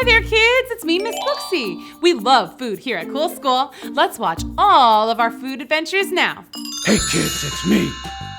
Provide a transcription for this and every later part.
there, kids. It's me, Miss Booksy. We love food here at Cool School. Let's watch all of our food adventures now. Hey, kids, it's me,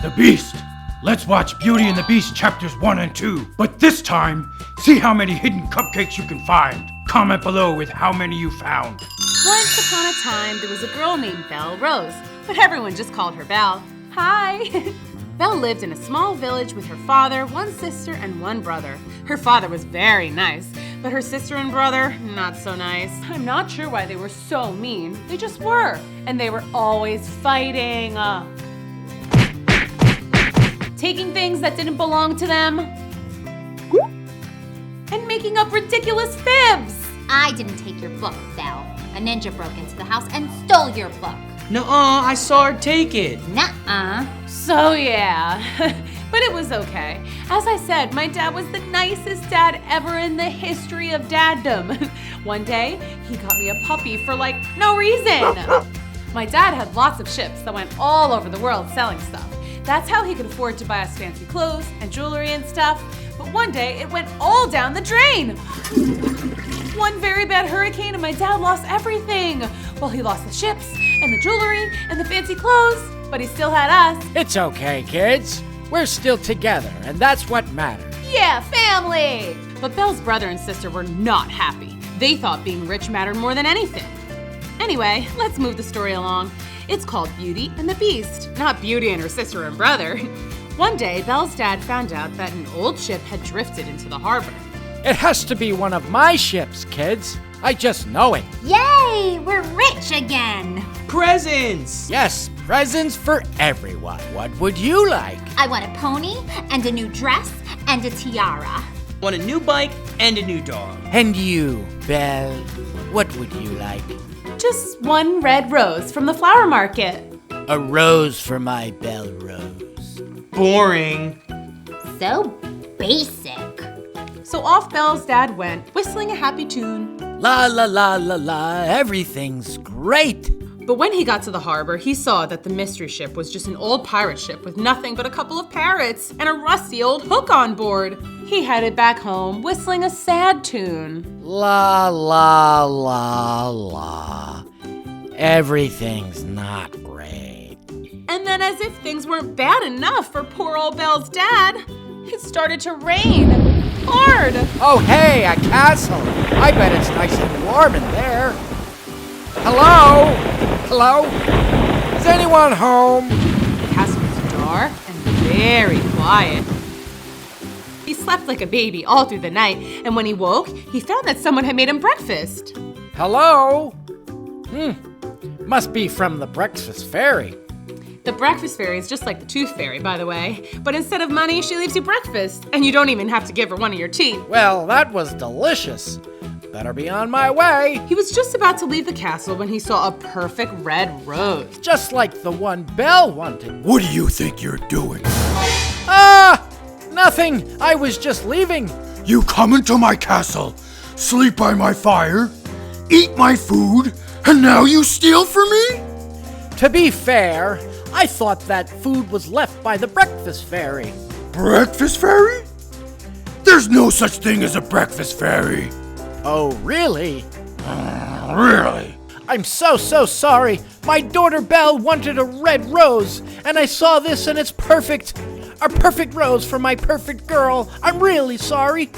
the Beast. Let's watch Beauty and the Beast chapters 1 and 2. But this time, see how many hidden cupcakes you can find. Comment below with how many you found. Once upon a time, there was a girl named Belle Rose, but everyone just called her Belle. Hi! Belle lived in a small village with her father, one sister, and one brother. Her father was very nice, but her sister and brother, not so nice. I'm not sure why they were so mean. They just were. And they were always fighting. Taking things that didn't belong to them. And making up ridiculous fibs. I didn't take your book, Belle. A ninja broke into the house and stole your book. Nuh-uh, I saw her take it. Nuh-uh. So yeah, but it was okay. As I said, my dad was the nicest dad ever in the history of daddom. One day, he got me a puppy for like no reason. My dad had lots of ships that went all over the world selling stuff. That's how he could afford to buy us fancy clothes and jewelry and stuff. But one day, it went all down the drain. One very bad hurricane and my dad lost everything. Well, he lost the ships and the jewelry and the fancy clothes, but he still had us. It's okay, kids. We're still together, and that's what matters. Yeah, family! But Belle's brother and sister were not happy. They thought being rich mattered more than anything. Anyway, let's move the story along. It's called Beauty and the Beast, not Beauty and her sister and brother. One day, Belle's dad found out that an old ship had drifted into the harbor. It has to be one of my ships, kids. I just know it. Yay! We're rich again. Presents! Yes, presents for everyone. What would you like? I want a pony and a new dress and a tiara. Want a new bike and a new dog. And you, Belle, what would you like? Just one red rose from the flower market. A rose for my Belle Rose. Boring. So basic. So off Belle's dad went, whistling a happy tune. La la la la la, everything's great. But when he got to the harbor, he saw that the mystery ship was just an old pirate ship with nothing but a couple of parrots and a rusty old hook on board. He headed back home, whistling a sad tune. La la la la, everything's not great. And then as if things weren't bad enough for poor old Belle's dad, it started to rain. Hard! Oh hey, a castle. I bet it's nice and warm in there. Hello? Hello? Is anyone home? The castle was dark and very quiet. He slept like a baby all through the night, and when he woke, he found that someone had made him breakfast. Hello? Must be from the breakfast fairy. The breakfast fairy is just like the tooth fairy, by the way. But instead of money, she leaves you breakfast, and you don't even have to give her one of your teeth. Well, that was delicious. Better be on my way. He was just about to leave the castle when he saw a perfect red rose. Just like the one Belle wanted. What do you think you're doing? Nothing. I was just leaving. You come into my castle, sleep by my fire, eat my food, and now you steal from me? To be fair, I thought that food was left by the breakfast fairy. Breakfast fairy? There's no such thing as a breakfast fairy. Oh, really? Really? I'm so sorry. My daughter Belle wanted a red rose, and I saw this and it's perfect. A perfect rose for my perfect girl. I'm really sorry.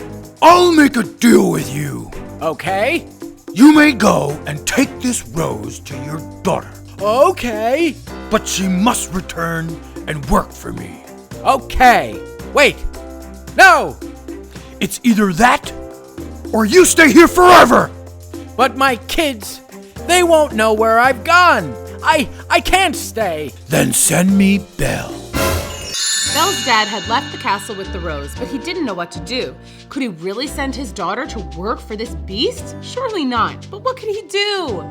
I'll make a deal with you. Okay. You may go and take this rose to your daughter. Okay. But she must return and work for me. Okay. Wait. No! It's either that, or you stay here forever! But my kids, they won't know where I've gone. I can't stay. Then send me Belle. Belle's dad had left the castle with the rose, but he didn't know what to do. Could he really send his daughter to work for this beast? Surely not. But what could he do?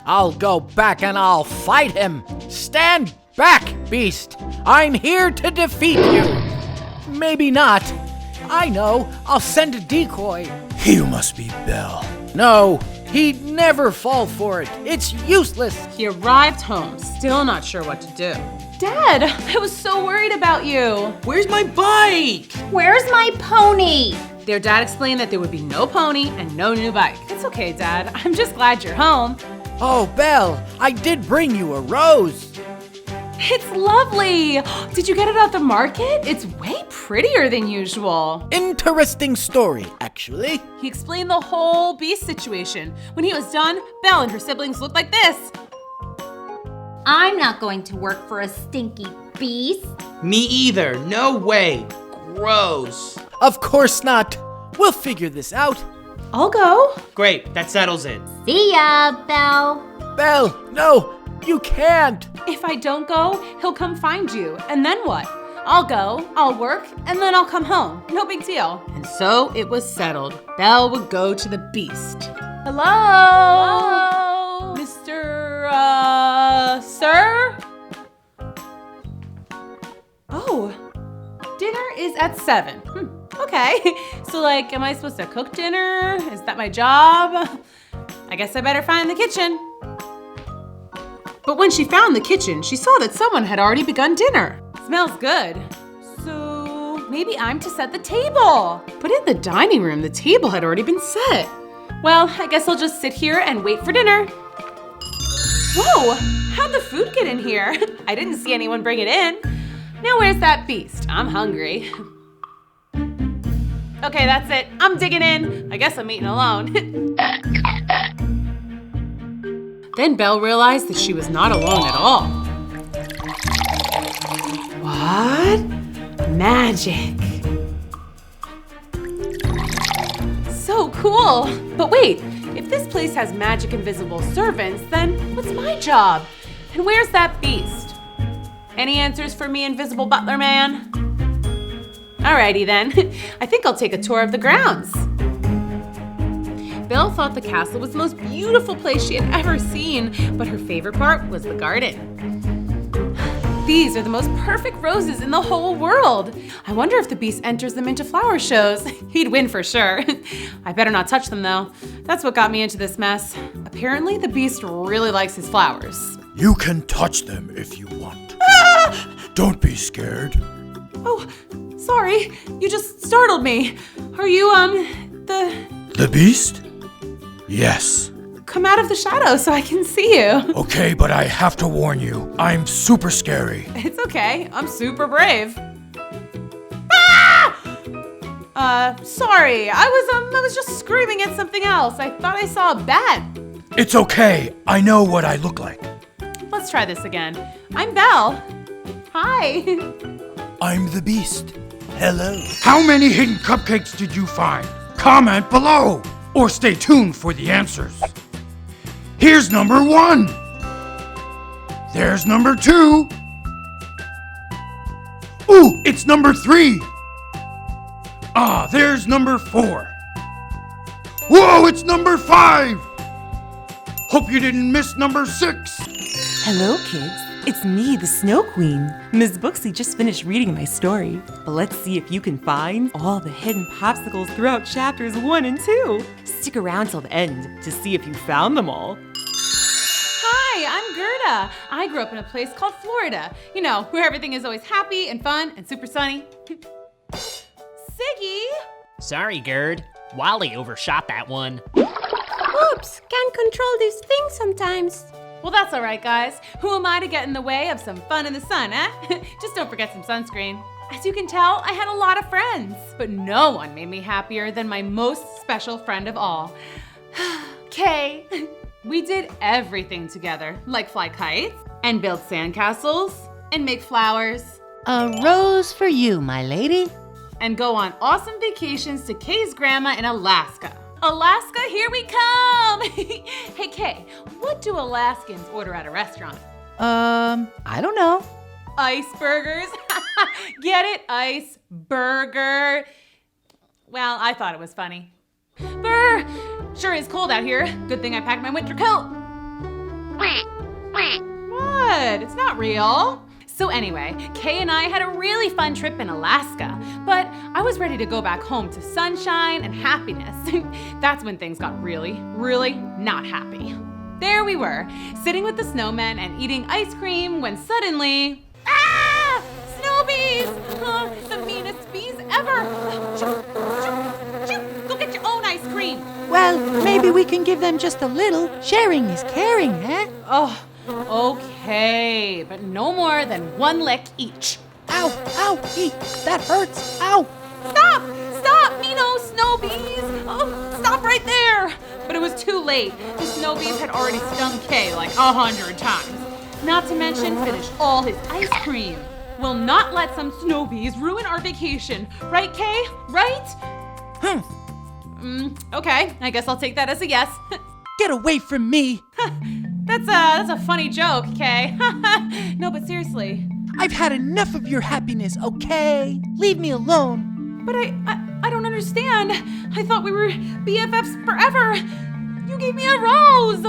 I'll go back and I'll fight him. Stand back, beast. I'm here to defeat you. Maybe not. I know. I'll send a decoy. You must be Belle. No, he'd never fall for it. It's useless. He arrived home, still not sure what to do. Dad, I was so worried about you. Where's my bike? Where's my pony? Their dad explained that there would be no pony and no new bike. It's okay, Dad. I'm just glad you're home. Oh, Belle, I did bring you a rose. It's lovely. Did you get it at the market? It's way prettier than usual. Interesting story, actually. He explained the whole beast situation. When he was done, Belle and her siblings looked like this. I'm not going to work for a stinky beast. Me either. No way. Gross. Of course not. We'll figure this out. I'll go. Great, that settles it. See ya, Belle. Belle, no, you can't. If I don't go, he'll come find you. And then what? I'll go, I'll work, and then I'll come home. No big deal. And so it was settled. Belle would go to the beast. Hello? Hello? Mr. Sir? Oh, dinner is at 7. Okay. So am I supposed to cook dinner? Is that my job? I guess I better find the kitchen. But when she found the kitchen, she saw that someone had already begun dinner. Smells good. So maybe I'm to set the table. But in the dining room, the table had already been set. Well, I guess I'll just sit here and wait for dinner. Whoa, how'd the food get in here? I didn't see anyone bring it in. Now where's that beast? I'm hungry. Okay, that's it. I'm digging in. I guess I'm eating alone. Then Belle realized that she was not alone at all. What? Magic. So cool. But wait, if this place has magic invisible servants, then what's my job? And where's that beast? Any answers for me, Invisible Butler Man? Alrighty then. I think I'll take a tour of the grounds. Belle thought the castle was the most beautiful place she had ever seen, but her favorite part was the garden. These are the most perfect roses in the whole world. I wonder if the beast enters them into flower shows. He'd win for sure. I better not touch them though. That's what got me into this mess. Apparently the beast really likes his flowers. You can touch them if you want. Don't be scared. Oh, sorry. You just startled me. Are you, The beast? Yes. Come out of the shadow so I can see you. Okay, but I have to warn you. I'm super scary. It's okay. I'm super brave. Sorry. I was just screaming at something else. I thought I saw a bat. It's okay. I know what I look like. Let's try this again. I'm Belle. Hi. I'm the beast. Hello. How many hidden cupcakes did you find? Comment below. Or stay tuned for the answers. Here's number 1. There's number 2. Ooh, it's number 3. There's number 4. Whoa, it's number 5. Hope you didn't miss number 6. Hello, kids. It's me, the Snow Queen. Ms. Booksy just finished reading my story. Let's see if you can find all the hidden popsicles throughout chapters 1 and 2. Stick around till the end to see if you found them all. Hi, I'm Gerda. I grew up in a place called Florida. You know, where everything is always happy and fun and super sunny. Siggy! Sorry, Gerd. Wally overshot that one. Oops, can't control these things sometimes. Well, that's all right, guys. Who am I to get in the way of some fun in the sun, eh? Just don't forget some sunscreen. As you can tell, I had a lot of friends, but no one made me happier than my most special friend of all, Kay. We did everything together, like fly kites, and build sandcastles, and make flowers, A rose for you, my lady. and go on awesome vacations to Kay's grandma in Alaska. Alaska, here we come! Hey, Kay, what do Alaskans order at a restaurant? I don't know. Ice burgers. Get it? Ice burger. Well, I thought it was funny. Brr! Sure is cold out here. Good thing I packed my winter coat. What? It's not real. So anyway, Kay and I had a really fun trip in Alaska, but I was ready to go back home to sunshine and happiness. That's when things got really, really not happy. There we were, sitting with the snowmen and eating ice cream when suddenly, ah! Snow bees! The meanest bees ever! Well, maybe we can give them just a little. Sharing is caring, eh? Oh, okay, but no more than one lick each. Ow, ow, that hurts, ow. Stop, Nino, snow bees. Oh, stop right there. But it was too late. The snow bees had already stung Kay like 100 times. Not to mention finish all his ice cream. We'll not let some snow bees ruin our vacation. Right, Kay? Right? Okay, I guess I'll take that as a yes. Get away from me. That's a funny joke, Kay. No, but seriously. I've had enough of your happiness, okay? Leave me alone. But I don't understand. I thought we were BFFs forever. You gave me a rose.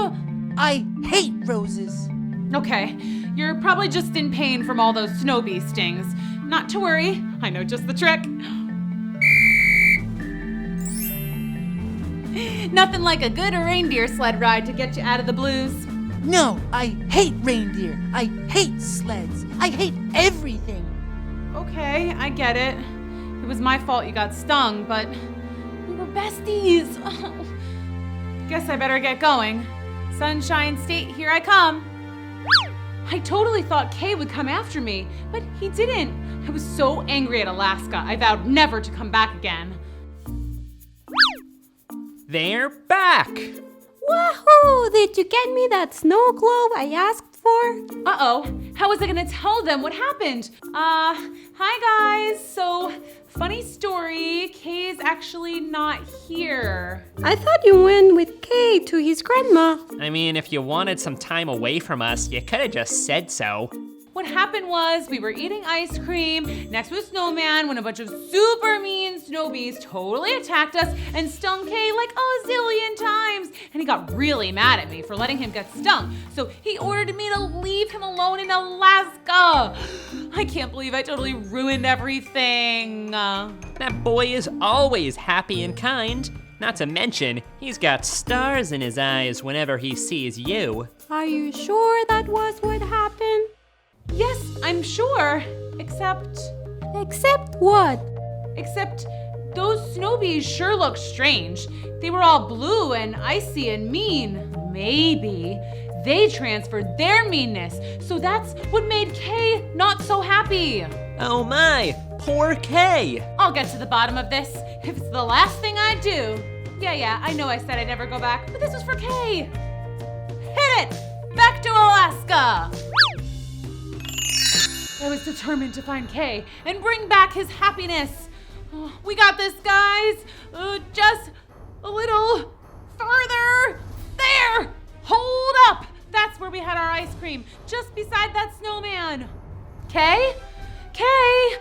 I hate roses. Okay, you're probably just in pain from all those snow bee stings. Not to worry, I know just the trick. Nothing like a good reindeer sled ride to get you out of the blues. No, I hate reindeer. I hate sleds. I hate everything. Okay, I get it. It was my fault you got stung, but we were besties. Guess I better get going. Sunshine State, here I come. I totally thought Kay would come after me, but he didn't. I was so angry at Alaska, I vowed never to come back again. They're back! Wahoo! Did you get me that snow globe I asked for? Uh-oh, how was I gonna tell them what happened? Hi guys, so funny story, Kay's actually not here. I thought you went with Kay to his grandma. I mean, if you wanted some time away from us, you could have just said so. What happened was we were eating ice cream next to a snowman when a bunch of super mean snow bees totally attacked us and stung Kay like a zillion times. And he got really mad at me for letting him get stung. So he ordered me to leave him alone in Alaska. I can't believe I totally ruined everything. That boy is always happy and kind. Not to mention, he's got stars in his eyes whenever he sees you. Are you sure that was what happened? Yes, I'm sure. Except What? Except those snow bees sure look strange. They were all blue and icy and mean. Maybe they transferred their meanness, so that's what made Kay not so happy. Oh my, poor Kay. I'll get to the bottom of this if it's the last thing I do. Yeah, I know I said I'd never go back, but this was for Kay. Hit it! Back to Alaska! I was determined to find Kay and bring back his happiness. Oh, we got this, guys. Just a little further. There! Hold up! That's where we had our ice cream, just beside that snowman. Kay? Kay?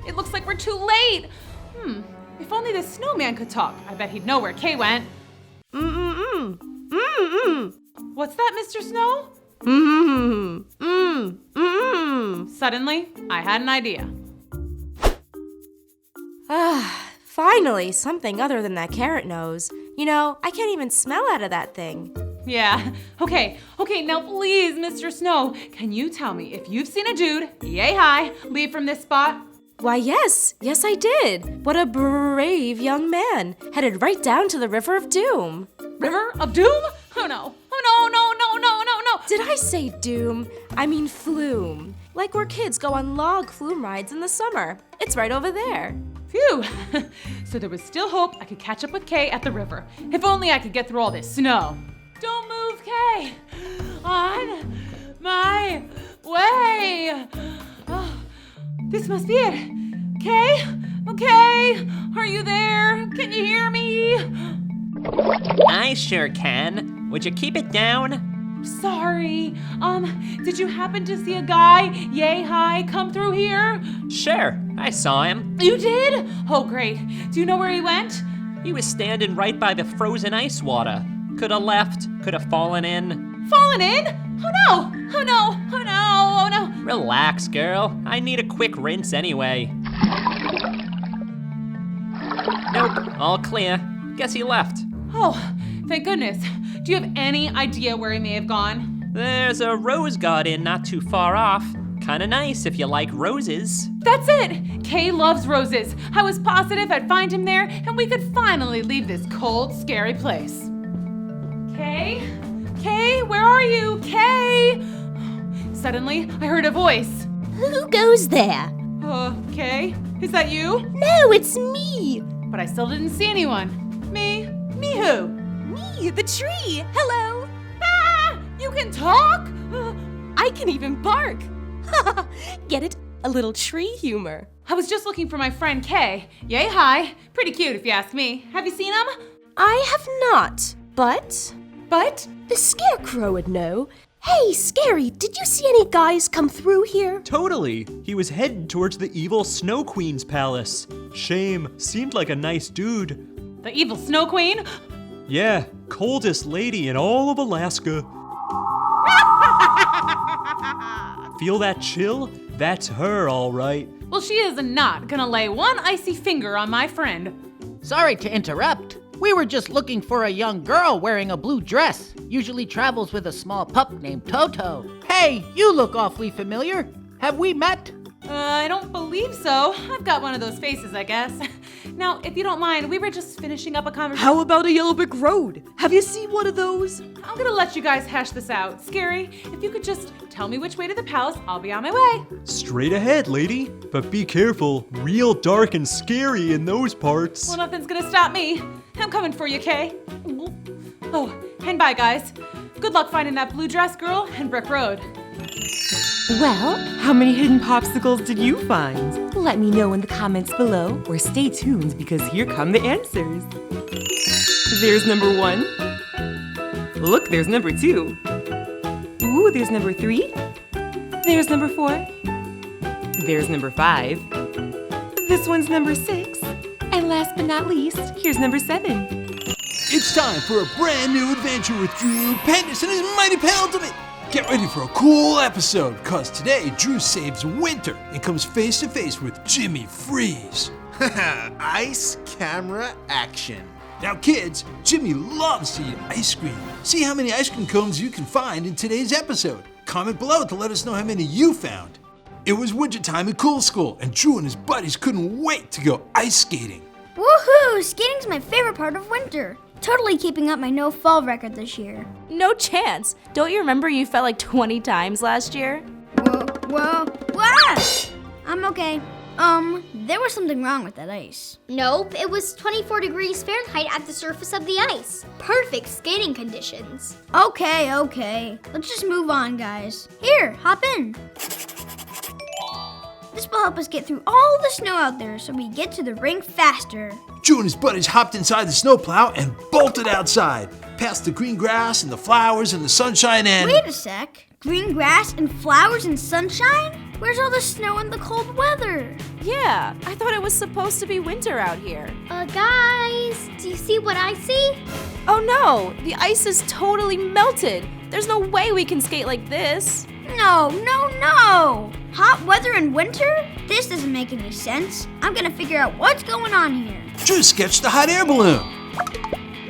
It looks like we're too late. If only the snowman could talk. I bet he'd know where Kay went. What's that, Mr. Snow? Suddenly, I had an idea. Finally, something other than that carrot nose. You know, I can't even smell out of that thing. Yeah, okay, now please, Mr. Snow, can you tell me if you've seen a dude, yay high, leave from this spot? Why, yes I did. What a brave young man, headed right down to the River of Doom. River of Doom? Oh no. Did I say doom? I mean flume. Like where kids go on log flume rides in the summer. It's right over there. Phew. So there was still hope I could catch up with Kay at the river. If only I could get through all this snow. Don't move, Kay. On my way. Oh, this must be it. Kay? Okay. Are you there? Can you hear me? I sure can. Would you keep it down? Sorry. Did you happen to see a guy, yay high, come through here? Sure, I saw him. You did? Oh, great. Do you know where he went? He was standing right by the frozen ice water. Could have left, could have fallen in. Fallen in? Oh no. Relax, girl. I need a quick rinse anyway. Nope, all clear. Guess he left. Oh, thank goodness. Do you have any idea where he may have gone? There's a rose garden not too far off. kinda nice if you like roses. That's it! Kay loves roses. I was positive I'd find him there and we could finally leave this cold, scary place. Kay? Kay, where are you? Kay! Suddenly, I heard a voice. Who goes there? Kay? Is that you? No, it's me. But I still didn't see anyone. Me? Me who? Me, the tree. Hello. Ah! You can talk? I can even bark. Get it? A little tree humor. I was just looking for my friend Kay. Yay, hi. Pretty cute if you ask me. Have you seen him? I have not, but the scarecrow would know. Hey, Scary, did you see any guys come through here? Totally. He was headed towards the evil Snow Queen's palace. Shame. Seemed like a nice dude. The evil Snow Queen? Yeah, coldest lady in all of Alaska. Feel that chill? That's her, all right. Well, she is not gonna lay one icy finger on my friend. Sorry to interrupt. We were just looking for a young girl wearing a blue dress. Usually travels with a small pup named Toto. Hey, you look awfully familiar. Have we met? I don't believe so. I've got one of those faces, I guess. Now, if you don't mind, we were just finishing up a conversation. How about a yellow brick road? Have you seen one of those? I'm gonna let you guys hash this out. Scary, if you could just tell me which way to the palace, I'll be on my way. Straight ahead, lady. But be careful. Real dark and scary in those parts. Well, nothing's gonna stop me. I'm coming for you, Kay. Oh, and bye, guys. Good luck finding that blue dress girl and Brick Road. Well, how many hidden popsicles did you find? Let me know in the comments below, or stay tuned because here come the answers. There's number 1. Look, there's number 2. Ooh, there's number 3. There's number 4. There's number 5. This one's number 6. And last but not least, here's number 7. It's time for a brand new adventure with Drew, Pendous, and his mighty penultimate. Get ready for a cool episode, cause today Drew saves winter and comes face to face with Jimmy Freeze. Ice camera action. Now kids, Jimmy loves to eat ice cream. See how many ice cream cones you can find in today's episode. Comment below to let us know how many you found. It was wintertime at Cool School, and Drew and his buddies couldn't wait to go ice skating. Woohoo! Skating's my favorite part of winter. Totally keeping up my no fall record this year. No chance. Don't you remember you fell like 20 times last year? Whoa. I'm okay. There was something wrong with that ice. Nope, it was 24 degrees Fahrenheit at the surface of the ice. Perfect skating conditions. Okay. Let's just move on, guys. Here, hop in. This will help us get through all the snow out there so we get to the rink faster. Drew and his buddies hopped inside the snowplow and bolted outside, past the green grass and the flowers and the sunshine and... Wait a sec. Green grass and flowers and sunshine? Where's all the snow and the cold weather? Yeah, I thought it was supposed to be winter out here. Guys, do you see what I see? Oh no, the ice is totally melted. There's no way we can skate like this. No. Hot weather in winter? This doesn't make any sense. I'm gonna figure out what's going on here. Drew sketched a hot air balloon.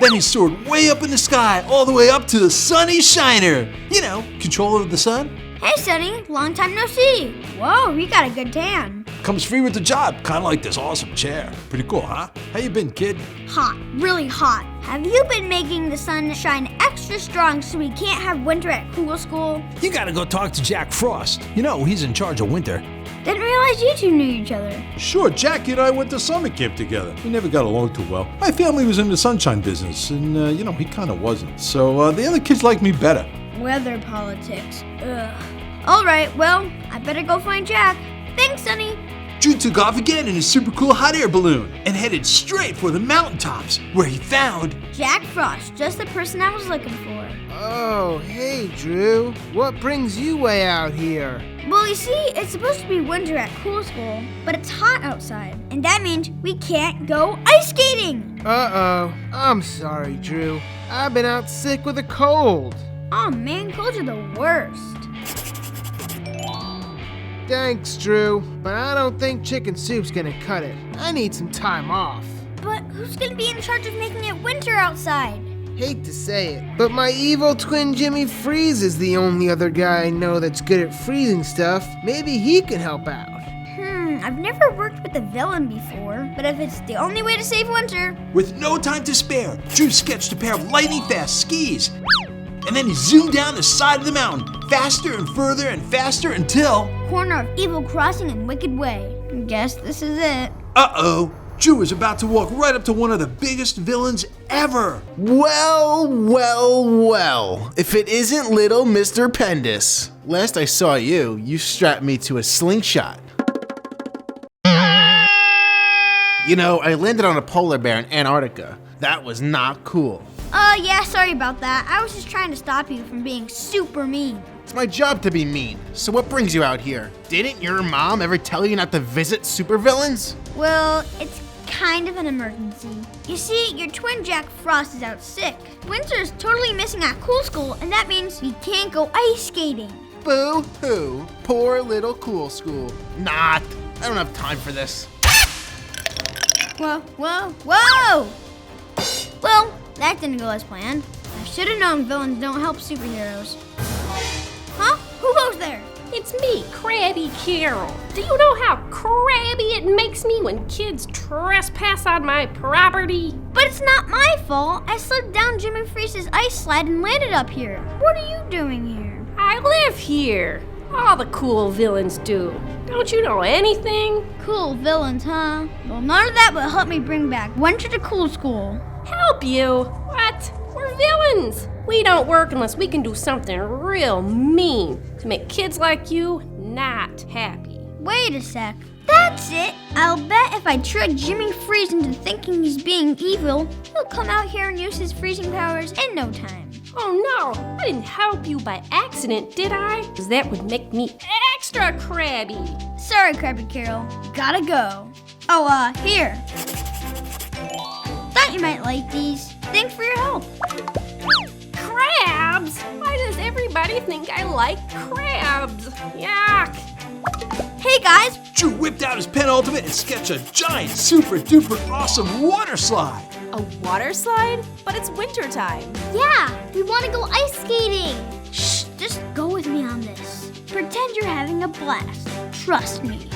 Then he soared way up in the sky, all the way up to the sunny shiner. You know, controller of the sun. Hey, Sonny, long time no see. Whoa, you got a good tan. Comes free with the job, kind of like this awesome chair. Pretty cool, huh? How you been, kid? Hot, really hot. Have you been making the sun shine extra strong so we can't have winter at Cool School? You gotta go talk to Jack Frost. You know, he's in charge of winter. Didn't realize you two knew each other. Sure, Jackie and I went to summer camp together. We never got along too well. My family was in the sunshine business, and, he kind of wasn't. So the other kids liked me better. Weather politics. Ugh. All right, well, I better go find Jack. Thanks, Sonny. Drew took off again in his super cool hot air balloon and headed straight for the mountaintops, where he found... Jack Frost, just the person I was looking for. Oh, hey, Drew. What brings you way out here? Well, you see, it's supposed to be winter at Cool School, but it's hot outside. And that means we can't go ice skating. Uh-oh. I'm sorry, Drew. I've been out sick with a cold. Oh man, colds are the worst. Thanks, Drew, but I don't think chicken soup's gonna cut it. I need some time off. But who's gonna be in charge of making it winter outside? Hate to say it, but my evil twin Jimmy Freeze is the only other guy I know that's good at freezing stuff. Maybe he can help out. I've never worked with a villain before, but if it's the only way to save Winter... With no time to spare, Drew sketched a pair of lightning-fast skis. And then he zoomed down the side of the mountain, faster and further and faster until... Corner of Evil Crossing and Wicked Way. Guess this is it. Uh-oh. Drew was about to walk right up to one of the biggest villains ever. Well, well, well. If it isn't little Mr. Pendous. Last I saw you, you strapped me to a slingshot. You know, I landed on a polar bear in Antarctica. That was not cool. Yeah, sorry about that. I was just trying to stop you from being super mean. It's my job to be mean. So what brings you out here? Didn't your mom ever tell you not to visit supervillains? Well, it's kind of an emergency. You see, your twin Jack Frost is out sick. Winter's totally missing at Cool School, and that means we can't go ice skating. Boo-hoo. Poor little Cool School. Not. I don't have time for this. Whoa, whoa, whoa! Well, that didn't go as planned. I should have known villains don't help superheroes. Huh? Who goes there? It's me, Crabby Carol. Do you know how crabby it makes me when kids trespass on my property? But it's not my fault. I slid down Jimmy Freeze's ice slide and landed up here. What are you doing here? I live here. All the cool villains do. Don't you know anything? Cool villains, huh? Well, none of that will help me bring back Winter to Cool School. Help you? What? We're villains. We don't work unless we can do something real mean to make kids like you not happy. Wait a sec. That's it. I'll bet if I trick Jimmy Freeze into thinking he's being evil, he'll come out here and use his freezing powers in no time. Oh no, I didn't help you by accident, did I? Because that would make me extra crabby. Sorry, Crabby Carol. Gotta go. Oh, here. Thought you might like these. Thanks for your help. Crabs? Why does everybody think I like crabs? Yuck. Hey guys! Drew whipped out his penultimate and sketched a giant, super duper awesome water slide. A water slide? But it's winter time. Yeah, we want to go ice skating. Shh, just go with me on this. Pretend you're having a blast. Trust me.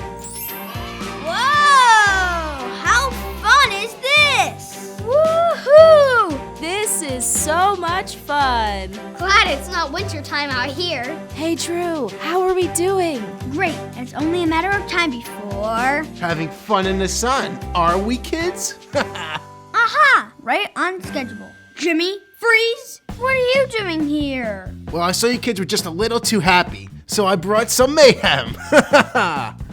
Whoa! How fun is this? Woohoo! This is so much fun. Glad it's not winter time out here. Hey Drew, how are we doing? Great, it's only a matter of time before... Having fun in the sun, are we, kids? Aha! Right on schedule. Jimmy, Freeze, what are you doing here? Well, I saw you kids were just a little too happy, so I brought some mayhem.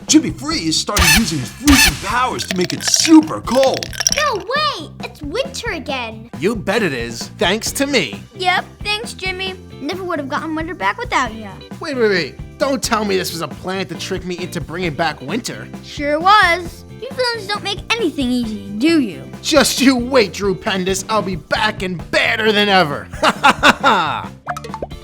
Jimmy Freeze started using his freezing powers to make it super cold. No way! It's winter again. You bet it is, thanks to me. Yep, thanks, Jimmy. Never would have gotten Winter back without you. Wait. Don't tell me this was a plan to trick me into bringing back Winter. Sure was. You villains don't make anything easy, do you? Just you wait, Drew Pendous. I'll be back and badder than ever.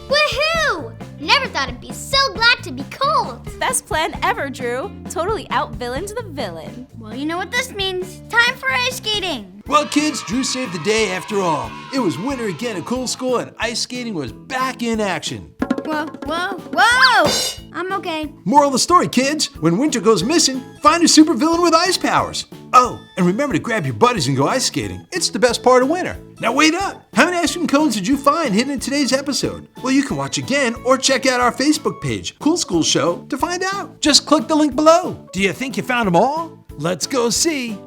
Woohoo! Never thought I'd be so glad to be cold. Best plan ever, Drew. Totally out-villained the villain. Well, you know what this means. Time for ice skating. Well, kids, Drew saved the day after all. It was winter again at Cool School and ice skating was back in action. Whoa! I'm okay. Moral of the story, kids, when winter goes missing, find a supervillain with ice powers. Oh, and remember to grab your buddies and go ice skating. It's the best part of winter. Now wait up. How many ice cream cones did you find hidden in today's episode? Well, you can watch again or check out our Facebook page, Cool School Show, to find out. Just click the link below. Do you think you found them all? Let's go see.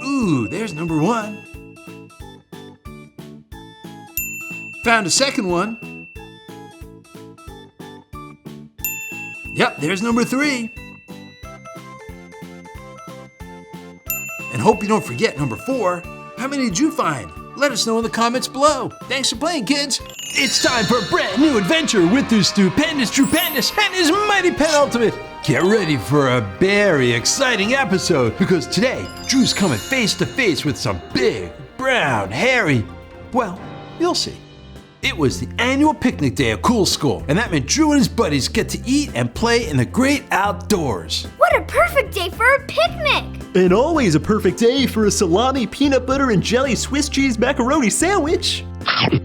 Ooh, there's number 1. Found a second one. Yep, there's number 3. And hope you don't forget number 4. How many did you find? Let us know in the comments below. Thanks for playing, kids. It's time for a brand new adventure with the stupendous Drew Pendous and his mighty penultimate. Get ready for a very exciting episode because today Drew's coming face to face with some big, brown, hairy, well, you'll see. It was the annual picnic day at Cool School, and that meant Drew and his buddies get to eat and play in the great outdoors. What a perfect day for a picnic! And always a perfect day for a salami, peanut butter, and jelly Swiss cheese macaroni sandwich.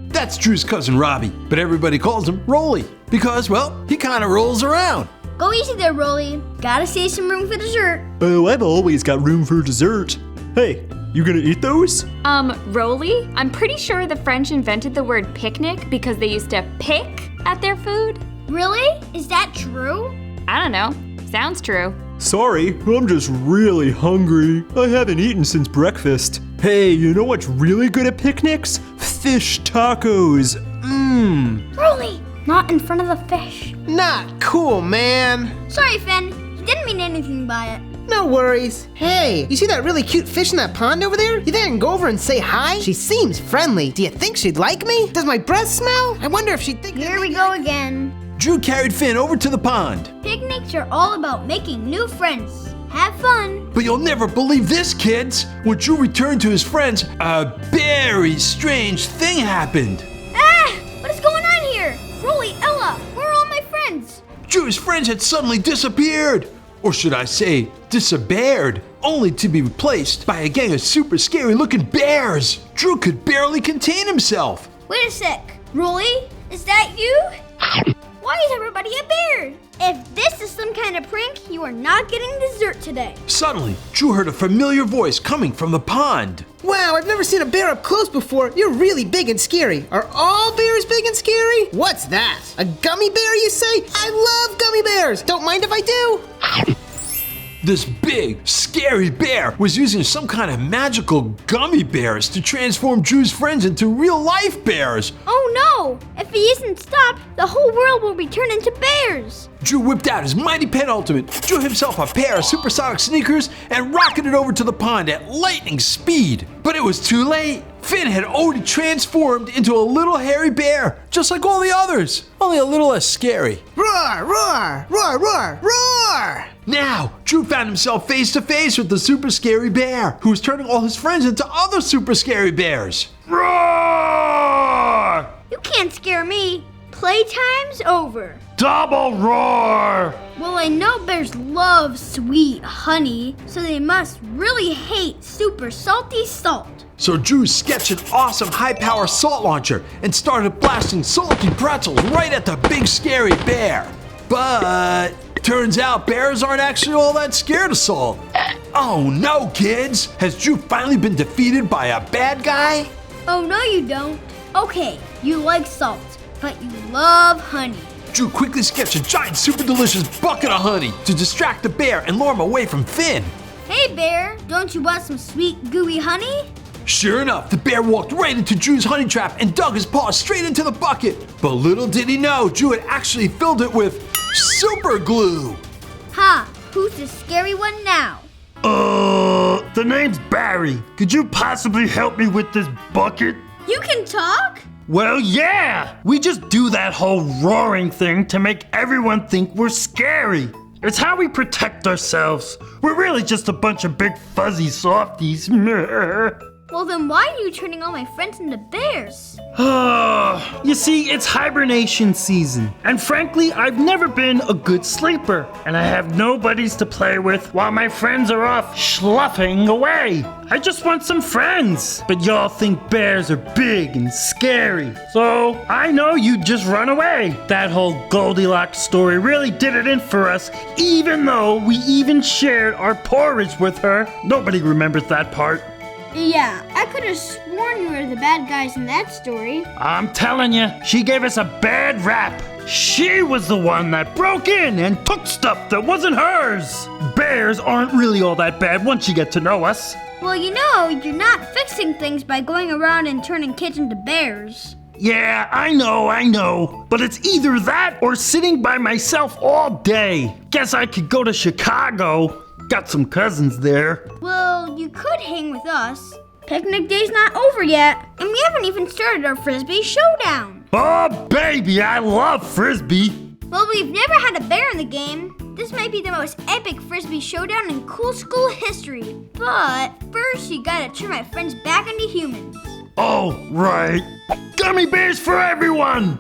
That's Drew's cousin Robbie, but everybody calls him Rolly because, well, he kind of rolls around. Go easy there, Rolly. Gotta save some room for dessert. Oh, I've always got room for dessert. Hey, you gonna eat those? Rolly, I'm pretty sure the French invented the word picnic because they used to pick at their food. Really? Is that true? I don't know. Sounds true. Sorry, I'm just really hungry. I haven't eaten since breakfast. Hey, you know what's really good at picnics? Fish tacos. Rolly, not in front of the fish. Not cool, man. Sorry, Finn. He didn't mean anything by it. No worries. Hey, you see that really cute fish in that pond over there? You think I can go over and say hi? She seems friendly. Do you think she'd like me? Does my breath smell? I wonder if she'd think... Here we go again. Drew carried Finn over to the pond. Picnics are all about making new friends. Have fun. But you'll never believe this, kids. When Drew returned to his friends, a very strange thing happened. Ah! What is going on here? Rolly, Ella, where are all my friends? Drew's friends had suddenly disappeared. Or should I say, disappeared, only to be replaced by a gang of super scary looking bears. Drew could barely contain himself. Wait a sec. Rolly, is that you? Why is everybody a bear? If this is some kind of prank, you are not getting dessert today. Suddenly, Drew heard a familiar voice coming from the pond. Wow, I've never seen a bear up close before. You're really big and scary. Are all bears big and scary? What's that? A gummy bear, you say? I love gummy bears. Don't mind if I do. This big, scary bear was using some kind of magical gummy bears to transform Drew's friends into real-life bears. Oh no! If he isn't stopped, the whole world will be turned into bears. Drew whipped out his mighty penultimate, drew himself a pair of supersonic sneakers, and rocketed over to the pond at lightning speed. But it was too late. Finn had already transformed into a little hairy bear, just like all the others, only a little less scary. Roar, roar, roar, roar, roar! Now, Drew found himself face to face with the super scary bear, who was turning all his friends into other super scary bears. Roar! You can't scare me. Playtime's over. Double roar! Well, I know bears love sweet honey, so they must really hate super salty salt. So Drew sketched an awesome high-power salt launcher and started blasting salty pretzels right at the big scary bear. But turns out bears aren't actually all that scared of salt. Oh no, kids! Has Drew finally been defeated by a bad guy? Oh no you don't. Okay, you like salt, but you love honey. Drew quickly sketched a giant super delicious bucket of honey to distract the bear and lure him away from Finn. Hey bear, don't you want some sweet gooey honey? Sure enough, the bear walked right into Drew's honey trap and dug his paw straight into the bucket. But little did he know, Drew had actually filled it with super glue. Ha, who's the scary one now? The name's Barry. Could you possibly help me with this bucket? You can talk? Well, yeah! We just do that whole roaring thing to make everyone think we're scary. It's how we protect ourselves. We're really just a bunch of big fuzzy softies. Well then why are you turning all my friends into bears? You see, it's hibernation season. And frankly, I've never been a good sleeper. And I have no buddies to play with while my friends are off schluffing away. I just want some friends. But y'all think bears are big and scary. So I know you'd just run away. That whole Goldilocks story really did it in for us, even though we even shared our porridge with her. Nobody remembers that part. Yeah, I could have sworn you were the bad guys in that story. I'm telling you, she gave us a bad rap. She was the one that broke in and took stuff that wasn't hers. Bears aren't really all that bad once you get to know us. Well, you know, you're not fixing things by going around and turning kids into bears. Yeah, I know. But it's either that or sitting by myself all day. Guess I could go to Chicago. Got some cousins there. Well, you could hang with us. Picnic day's not over yet, and we haven't even started our Frisbee showdown. Oh, baby, I love Frisbee. Well, we've never had a bear in the game. This might be the most epic Frisbee showdown in Cool School history. But first, you gotta turn my friends back into humans. Oh, right. Go! Gummy bears for everyone!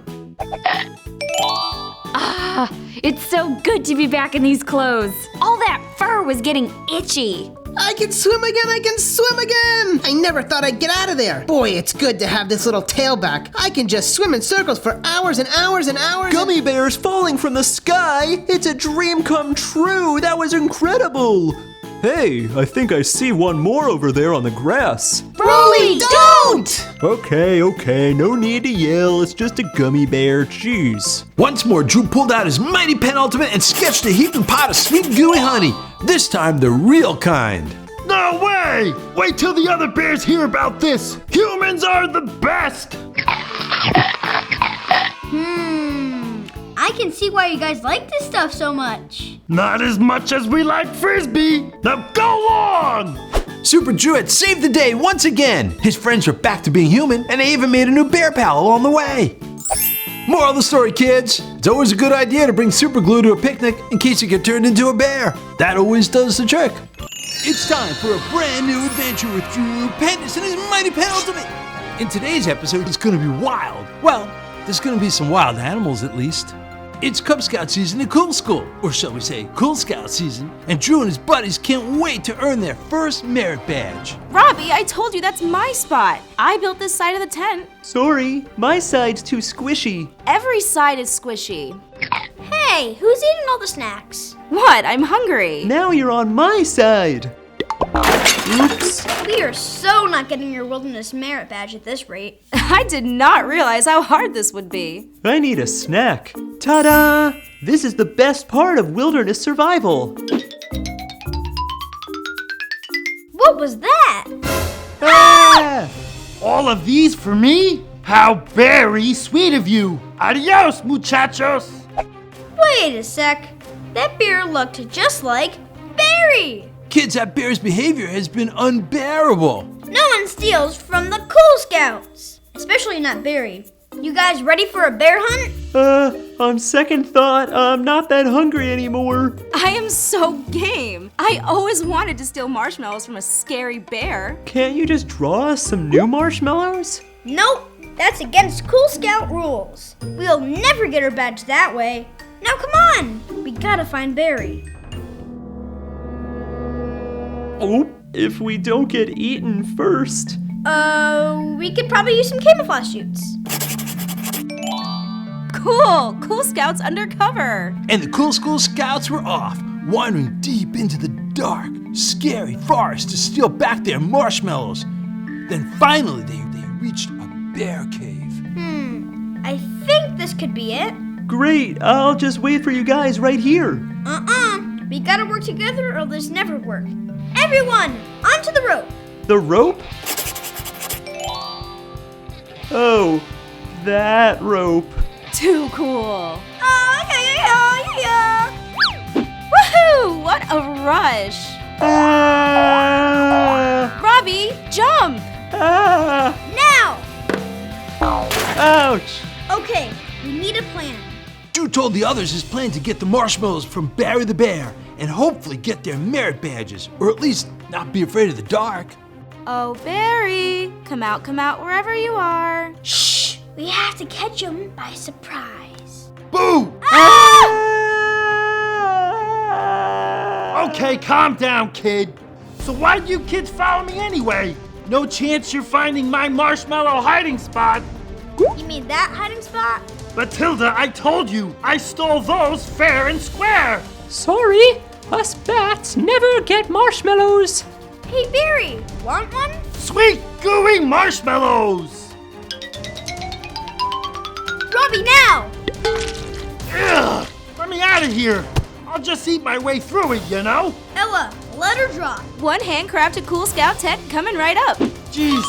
Ah, it's so good to be back in these clothes. All that fur was getting itchy. I can swim again, I can swim again! I never thought I'd get out of there. Boy, it's good to have this little tail back. I can just swim in circles for hours and hours and hours. Gummy bears falling from the sky! It's a dream come true! That was incredible! Hey, I think I see one more over there on the grass. Rolly, don't! Okay, no need to yell. It's just a gummy bear. Jeez. Once more, Drew pulled out his mighty penultimate and sketched a heaping pot of sweet gooey honey. This time, the real kind. No way! Wait till the other bears hear about this! Humans are the best! I can see why you guys like this stuff so much. Not as much as we like Frisbee! Now go on! Super Drew had saved the day once again. His friends were back to being human, and they even made a new bear pal along the way. Moral of the story, kids. It's always a good idea to bring super glue to a picnic in case you get turned into a bear. That always does the trick. It's time for a brand new adventure with Drew Pendous and his mighty penultimate. In today's episode, it's going to be wild. Well, there's going to be some wild animals at least. It's Cub Scout season at Cool School, or shall we say Cool Scout season, and Drew and his buddies can't wait to earn their first merit badge. Robbie, I told you that's my spot. I built this side of the tent. Sorry, my side's too squishy. Every side is squishy. Hey, who's eating all the snacks? What? I'm hungry. Now you're on my side. Oops. We are so not getting your wilderness merit badge at this rate. I did not realize how hard this would be. I need a snack. Ta-da! This is the best part of wilderness survival. What was that? Ah! All of these for me? How very sweet of you! Adios, muchachos! Wait a sec. That bear looked just like Barry! Kids, that bear's behavior has been unbearable. No one steals from the Cool Scouts, especially not Barry. You guys ready for a bear hunt? On second thought, I'm not that hungry anymore. I am so game. I always wanted to steal marshmallows from a scary bear. Can't you just draw us some new marshmallows? Nope, that's against Cool Scout rules. We'll never get our badge that way. Now come on, we gotta find Barry. Oh, if we don't get eaten first. We could probably use some camouflage shoots. Cool! Cool Scouts undercover! And the Cool School Scouts were off, wandering deep into the dark, scary forest to steal back their marshmallows. Then finally they reached a bear cave. I think this could be it. Great, I'll just wait for you guys right here. We gotta work together or this never work. Everyone, onto the rope. The rope? Oh, that rope. Too cool. Yeah. Woohoo! What a rush. Robbie, jump. Now. Ouch. Okay, we need a plan. Drew told the others his plan to get the marshmallows from Barry the Bear and hopefully get their merit badges, or at least not be afraid of the dark. Oh, Barry, come out wherever you are. Shh, we have to catch him by surprise. Boo! Okay, calm down, kid. So why'd you kids follow me anyway? No chance you're finding my marshmallow hiding spot. You mean that hiding spot? Matilda, I told you, I stole those fair and square. Sorry, us bats never get marshmallows. Hey, Barry, want one? Sweet gooey marshmallows! Robbie, now! Ugh, let me out of here. I'll just eat my way through it, you know? Ella, let her drop. One handcrafted Cool Scout tent coming right up. Jeez,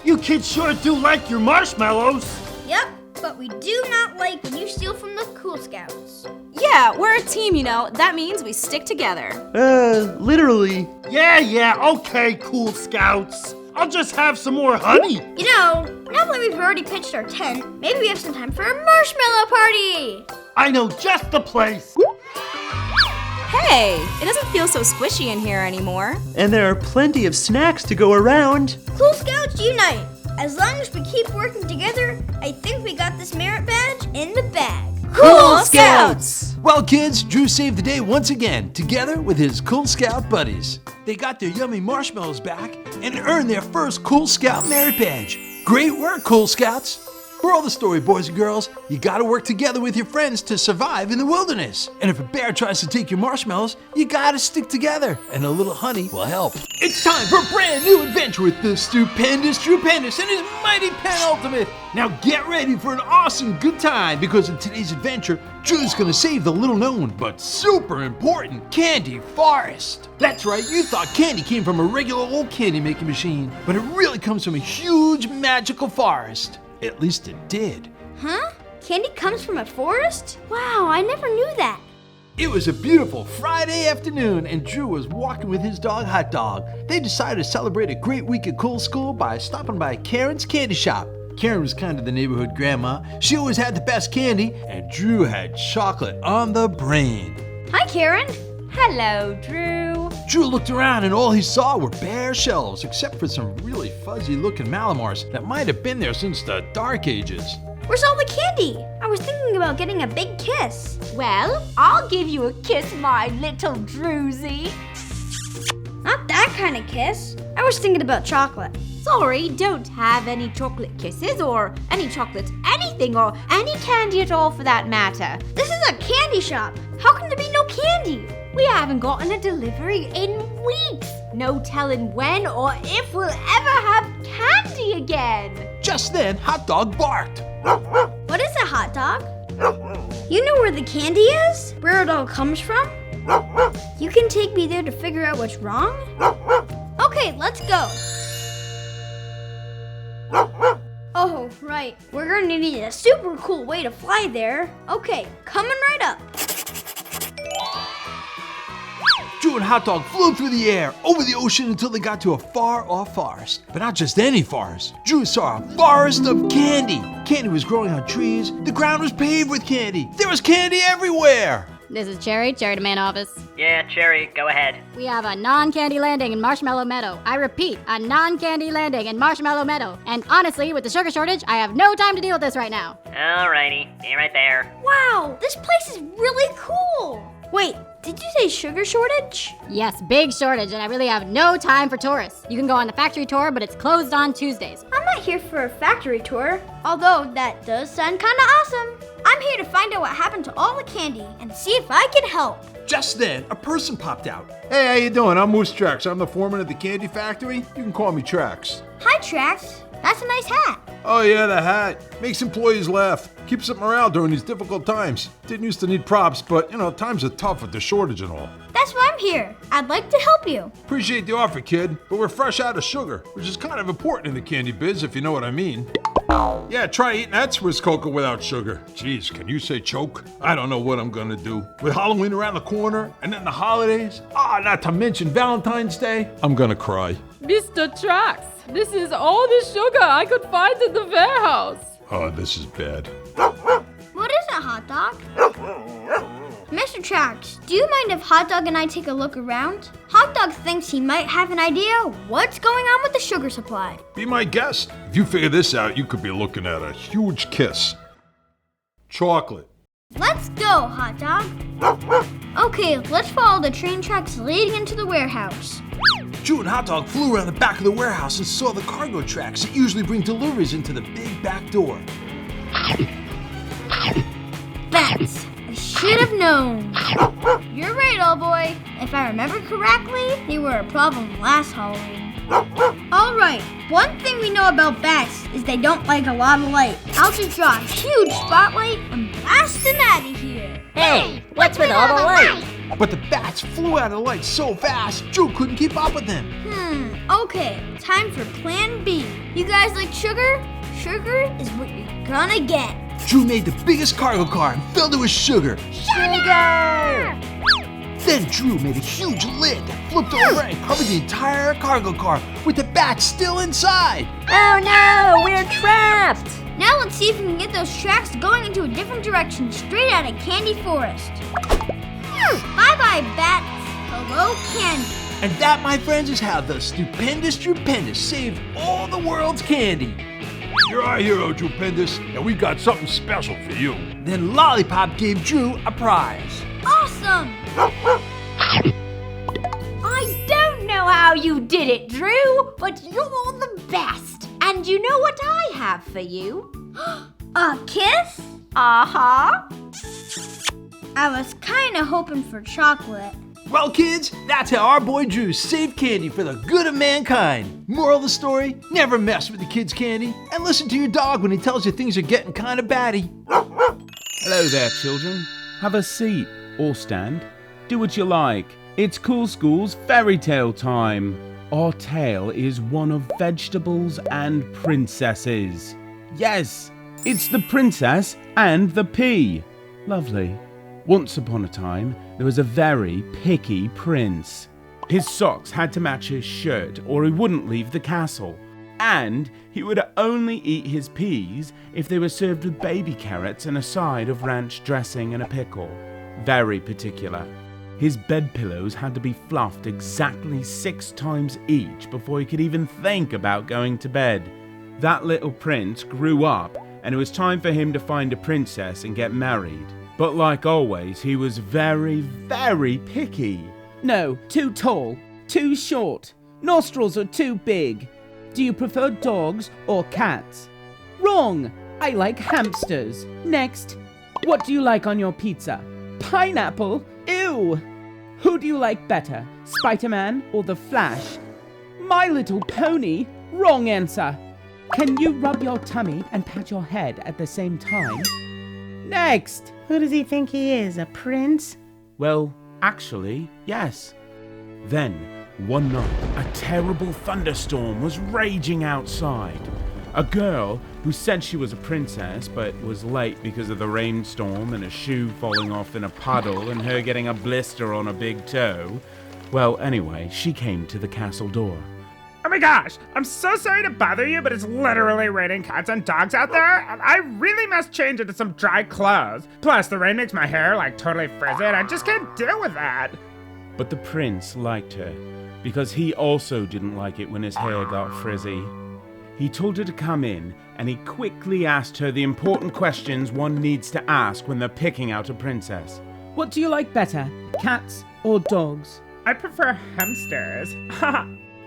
you kids sure do like your marshmallows. Yep, but we do not like when you steal from the Cool Scouts. Yeah, we're a team, you know. That means we stick together. Literally. Yeah, okay, Cool Scouts. I'll just have some more honey. You know, now that we've already pitched our tent, maybe we have some time for a marshmallow party. I know just the place. Hey, it doesn't feel so squishy in here anymore. And there are plenty of snacks to go around. Cool Scouts unite! As long as we keep working together, I think we got this merit badge in the bag. Cool Scouts! Well, kids, Drew saved the day once again, together with his Cool Scout buddies. They got their yummy marshmallows back and earned their first Cool Scout merit badge. Great work, Cool Scouts! Moral of the story, boys and girls, you gotta work together with your friends to survive in the wilderness. And if a bear tries to take your marshmallows, you gotta stick together, and a little honey will help. It's time for a brand new adventure with the stupendous Drew Pendous and his mighty penultimate. Now get ready for an awesome good time, because in today's adventure, Drew's gonna save the little known but super important candy forest. That's right, you thought candy came from a regular old candy making machine, but it really comes from a huge magical forest. At least it did. Huh? Candy comes from a forest? Wow, I never knew that. It was a beautiful Friday afternoon, and Drew was walking with his dog Hot Dog. They decided to celebrate a great week at Cool School by stopping by Karen's candy shop. Karen was kind of the neighborhood grandma. She always had the best candy, and Drew had chocolate on the brain. Hi, Karen. Hello, Drew. Drew looked around and all he saw were bare shelves, except for some really fuzzy-looking Malamars that might have been there since the Dark Ages. Where's all the candy? I was thinking about getting a big kiss. Well, I'll give you a kiss, my little Drewsy. Not that kind of kiss. I was thinking about chocolate. Sorry, don't have any chocolate kisses or any chocolate anything or any candy at all for that matter. This is a candy shop. How can there be no candy? We haven't gotten a delivery in weeks. No telling when or if we'll ever have candy again. Just then, Hot Dog barked. What is a hot dog? You know where the candy is? Where it all comes from? You can take me there to figure out what's wrong? Okay, let's go. Oh, right. We're gonna need a super cool way to fly there. Okay, coming right up. Drew and Hot Dog flew through the air, over the ocean until they got to a far-off forest. But not just any forest. Drew saw a forest of candy. Candy was growing on trees. The ground was paved with candy. There was candy everywhere. This is Cherry to Man office. Yeah, Cherry, go ahead. We have a non-candy landing in Marshmallow Meadow. I repeat, a non-candy landing in Marshmallow Meadow. And honestly, with the sugar shortage, I have no time to deal with this right now. Alrighty, be right there. Wow, this place is really cool. Wait, did you say sugar shortage? Yes, big shortage, and I really have no time for tourists. You can go on the factory tour, but it's closed on Tuesdays. I'm not here for a factory tour, although that does sound kinda awesome. I'm here to find out what happened to all the candy and see if I can help. Just then, a person popped out. Hey, how you doing? I'm Moose Trax. I'm the foreman of the candy factory. You can call me Trax. Hi, Trax. That's a nice hat. Oh yeah, the hat. Makes employees laugh. Keeps up morale during these difficult times. Didn't used to need props, but times are tough with the shortage and all. That's why I'm here. I'd like to help you. Appreciate the offer, kid, but we're fresh out of sugar, which is kind of important in the candy biz, if you know what I mean. Yeah, try eating that Swiss cocoa without sugar. Jeez, can you say choke? I don't know what I'm gonna do. With Halloween around the corner, and then the holidays, not to mention Valentine's Day, I'm gonna cry. Mr. Trax, this is all the sugar I could find in the warehouse. Oh, this is bad. What is a hot dog? Mr. Trax, do you mind if Hot Dog and I take a look around? Hot Dog thinks he might have an idea what's going on with the sugar supply. Be my guest. If you figure this out, you could be looking at a huge kiss. Chocolate. Let's go, Hot Dog. Okay, let's follow the train tracks leading into the warehouse. Drew and Hot Dog flew around the back of the warehouse and saw the cargo tracks that usually bring deliveries into the big back door. Bats! I should have known. You're right, old boy. If I remember correctly, they were a problem last Halloween. All right, one thing we know about bats is they don't like a lot of light. I'll just draw a huge spotlight and blast them out of here. Hey, what's with all the light? But the bats flew out of the light so fast, Drew couldn't keep up with them. Okay, time for plan B. You guys like sugar? Sugar is what you're gonna get. Drew made the biggest cargo car and filled it with sugar. Sugar! Then Drew made a huge lid that flipped over and covered the entire cargo car with the bats still inside. Oh no, we're trapped! Now let's see if we can get those tracks going into a different direction, straight out of Candy Forest. Bye-bye, bats. Hello, Candy. And that, my friends, is how the stupendous Pendous saved all the world's candy. You're our hero, Pendous, and we got something special for you. Then Lollipop gave Drew a prize. Awesome! I don't know how you did it, Drew, but you're the best. And you know what I have for you? A kiss? Uh-huh. I was kinda hoping for chocolate. Well, kids, that's how our boy Drew saved candy for the good of mankind. Moral of the story, never mess with the kids' candy, and listen to your dog when he tells you things are getting kinda batty. Hello there, children. Have a seat or stand. Do what you like. It's Cool School's fairy tale time. Our tale is one of vegetables and princesses. Yes, it's the princess and the pea. Lovely. Once upon a time, there was a very picky prince. His socks had to match his shirt or he wouldn't leave the castle. And he would only eat his peas if they were served with baby carrots and a side of ranch dressing and a pickle. Very particular. His bed pillows had to be fluffed exactly 6 times each before he could even think about going to bed. That little prince grew up and it was time for him to find a princess and get married. But like always, he was very, very picky. No, too tall, too short, nostrils are too big. Do you prefer dogs or cats? Wrong! I like hamsters. Next. What do you like on your pizza? Pineapple? Ew! Who do you like better, Spider-Man or the Flash? My Little Pony? Wrong answer. Can you rub your tummy and pat your head at the same time? Next! Who does he think he is, a prince? Well, actually, yes. Then, one night, a terrible thunderstorm was raging outside. A girl who said she was a princess but was late because of the rainstorm and a shoe falling off in a puddle and her getting a blister on a big toe. Well, anyway, she came to the castle door. Oh my gosh, I'm so sorry to bother you, but it's literally raining cats and dogs out there, and I really must change into some dry clothes. Plus, the rain makes my hair like totally frizzy, and I just can't deal with that. But the prince liked her, because he also didn't like it when his hair got frizzy. He told her to come in, and he quickly asked her the important questions one needs to ask when they're picking out a princess. What do you like better, cats or dogs? I prefer hamsters.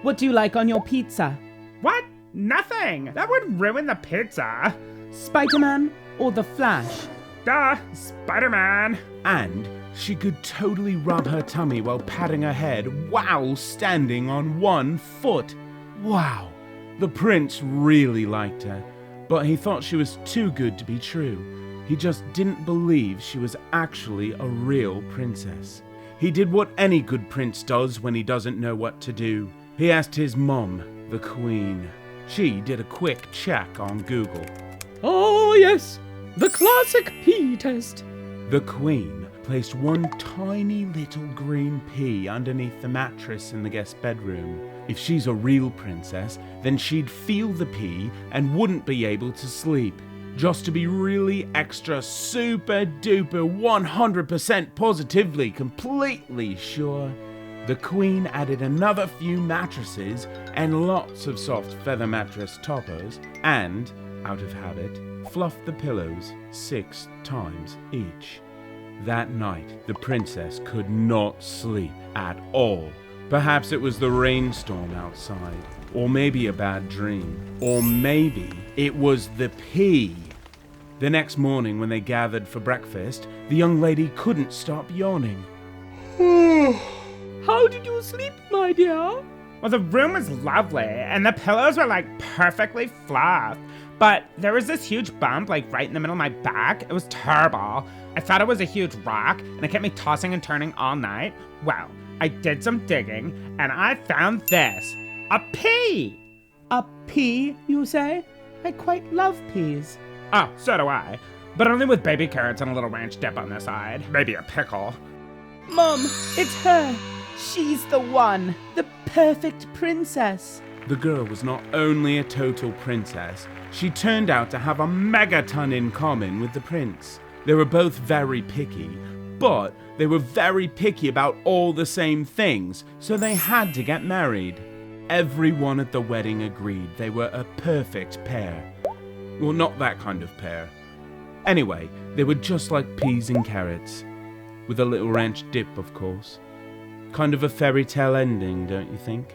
What do you like on your pizza? What? Nothing! That would ruin the pizza. Spider-Man or the Flash? Duh, Spider-Man. And she could totally rub her tummy while patting her head while standing on one foot. Wow! The prince really liked her, but he thought she was too good to be true. He just didn't believe she was actually a real princess. He did what any good prince does when he doesn't know what to do. He asked his mom, the queen. She did a quick check on Google. Oh yes, the classic pea test. The queen placed one tiny little green pea underneath the mattress in the guest bedroom. If she's a real princess, then she'd feel the pea and wouldn't be able to sleep. Just to be really extra super duper 100% positively completely sure, the queen added another few mattresses and lots of soft feather mattress toppers and, out of habit, fluffed the pillows 6 times each. That night, the princess could not sleep at all. Perhaps it was the rainstorm outside, or maybe a bad dream, or maybe it was the pea. The next morning when they gathered for breakfast, the young lady couldn't stop yawning. How did you sleep, my dear? Well, the room was lovely, and the pillows were like perfectly fluffed. But there was this huge bump like right in the middle of my back. It was terrible. I thought it was a huge rock, and it kept me tossing and turning all night. Well, I did some digging, and I found this. A pea! A pea, you say? I quite love peas. Oh, so do I. But only with baby carrots and a little ranch dip on the side. Maybe a pickle. Mom, it's her. She's the one. The perfect princess. The girl was not only a total princess, she turned out to have a megaton in common with the prince. They were both very picky, But they were very picky about all the same things, so they had to get married. Everyone at the wedding agreed they were a perfect pair. Well, not that kind of pair. Anyway, they were just like peas and carrots. With a little ranch dip, of course. Kind of a fairy tale ending, don't you think?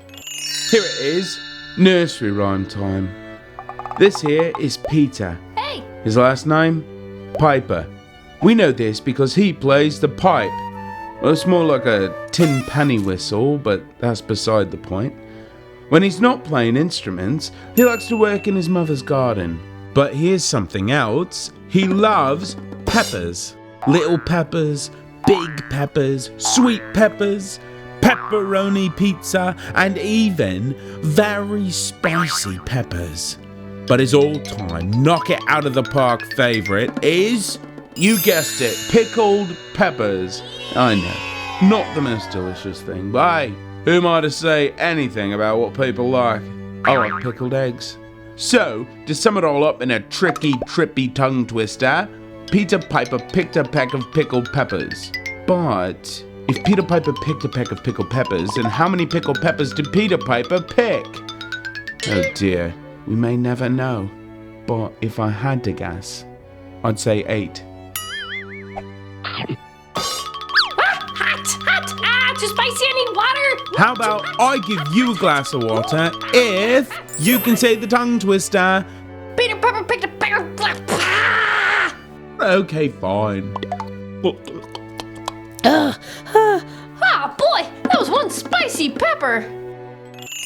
Here it is, nursery rhyme time. This here is Peter. Hey! His last name? Piper. We know this because he plays the pipe. Well, it's more like a tin penny whistle, but that's beside the point. When he's not playing instruments, he likes to work in his mother's garden. But here's something else. He loves peppers. Little peppers, big peppers, sweet peppers, pepperoni pizza, and even very spicy peppers. But his all-time knock it out of the park favorite is, you guessed it, pickled peppers. I know, not the most delicious thing, but hey, who am I to say anything about what people like? I like pickled eggs. So, to sum it all up in a tricky, trippy tongue twister, Peter Piper picked a peck of pickled peppers. But if Peter Piper picked a peck of pickled peppers, then how many pickled peppers did Peter Piper pick? Oh dear, we may never know. But if I had to guess, I'd say 8. Too spicy, I need water! How about I give you a glass of water if you can say the tongue twister? Peter Pepper picked a peck of Okay, fine. Ah, boy, that was one spicy pepper.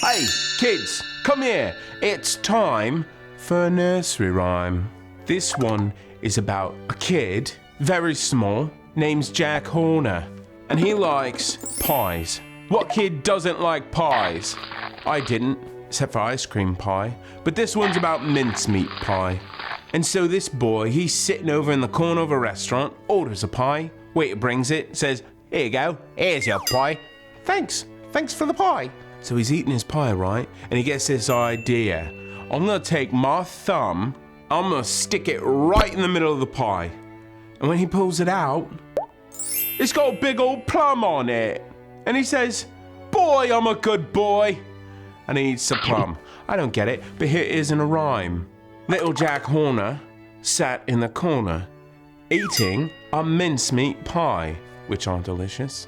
Hey, kids, come here. It's time for a nursery rhyme. This one is about a kid, very small, named Jack Horner. And he likes pies. What kid doesn't like pies? I didn't, except for ice cream pie. But this one's about mincemeat pie. And so this boy, he's sitting over in the corner of a restaurant, orders a pie. Waiter brings it, says, here you go, here's your pie. Thanks for the pie. So he's eating his pie, right? And he gets this idea. I'm gonna take my thumb, I'm gonna stick it right in the middle of the pie. And when he pulls it out, it's got a big old plum on it. And he says, boy, I'm a good boy. And he eats the plum. I don't get it, but here it is in a rhyme. Little Jack Horner sat in the corner, eating a mincemeat pie, which are delicious.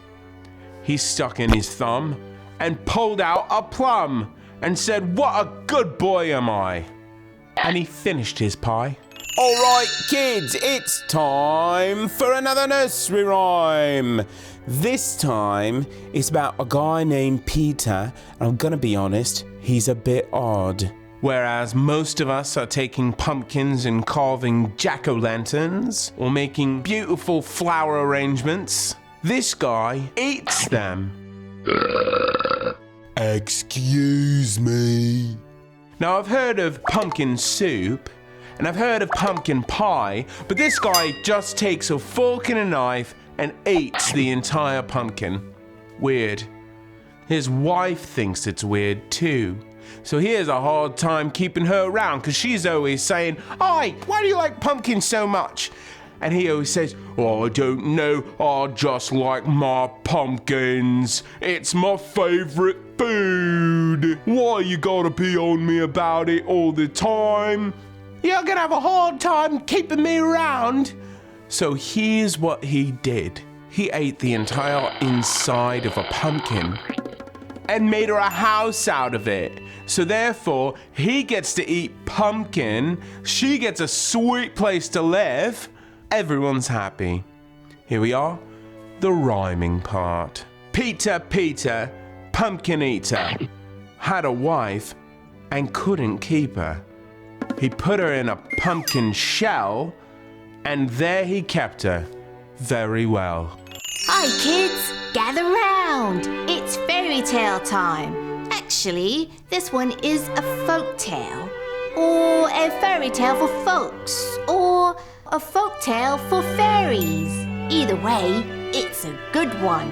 He stuck in his thumb and pulled out a plum and said, what a good boy am I. And he finished his pie. All right, kids, it's time for another nursery rhyme. This time, it's about a guy named Peter, and I'm gonna be honest, he's a bit odd. Whereas most of us are taking pumpkins and carving jack-o'-lanterns, or making beautiful flower arrangements, this guy eats them. Excuse me. Now, I've heard of pumpkin soup, and I've heard of pumpkin pie, but this guy just takes a fork and a knife and eats the entire pumpkin. Weird. His wife thinks it's weird too. So he has a hard time keeping her around because she's always saying, "Hi, why do you like pumpkin so much?" And he always says, "Oh, I don't know, I just like my pumpkins. It's my favorite food. Why you gotta be on me about it all the time? You're gonna have a hard time keeping me around." So here's what he did. He ate the entire inside of a pumpkin and made her a house out of it. So therefore, he gets to eat pumpkin, she gets a sweet place to live, everyone's happy. Here we are, the rhyming part. Peter, pumpkin eater, had a wife and couldn't keep her. He put her in a pumpkin shell, and there he kept her very well. Hi kids, gather round. It's fairy tale time. Actually, this one is a folk tale, or a fairy tale for folks, or a folk tale for fairies. Either way, it's a good one.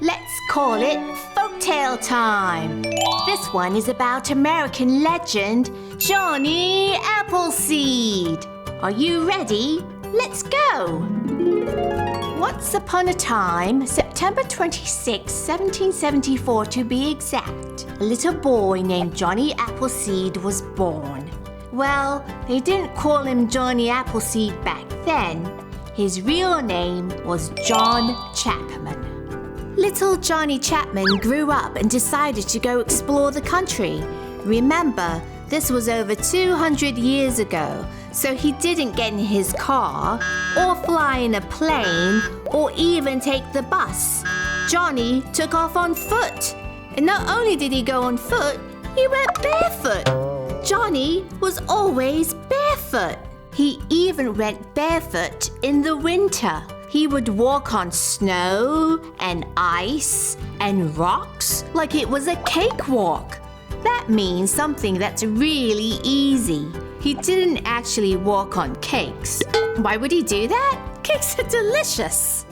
Let's call it folk tale time. This one is about American legend Johnny Appleseed. Are you ready? Let's go. Once upon a time, September 26, 1774 to be exact, a little boy named Johnny Appleseed was born. Well, they didn't call him Johnny Appleseed back then. His real name was John Chapman. Little Johnny Chapman grew up and decided to go explore the country. Remember, this was over 200 years ago, so he didn't get in his car, or fly in a plane, or even take the bus. Johnny took off on foot. And not only did he go on foot, he went barefoot. Johnny was always barefoot. He even went barefoot in the winter. He would walk on snow and ice and rocks like it was a cakewalk. That means something that's really easy. He didn't actually walk on cakes. Why would he do that? Cakes are delicious.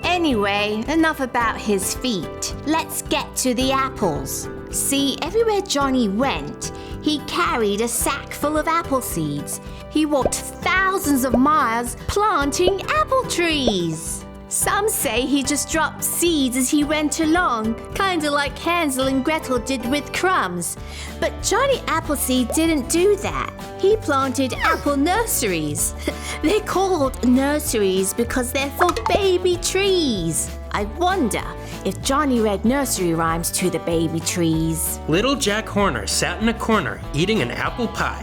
Anyway, enough about his feet. Let's get to the apples. See, everywhere Johnny went, he carried a sack full of apple seeds. He walked thousands of miles planting apple trees. Some say he just dropped seeds as he went along, kinda like Hansel and Gretel did with crumbs. But Johnny Appleseed didn't do that. He planted apple nurseries. They're called nurseries because they're for baby trees. I wonder if Johnny read nursery rhymes to the baby trees. Little Jack Horner sat in a corner eating an apple pie.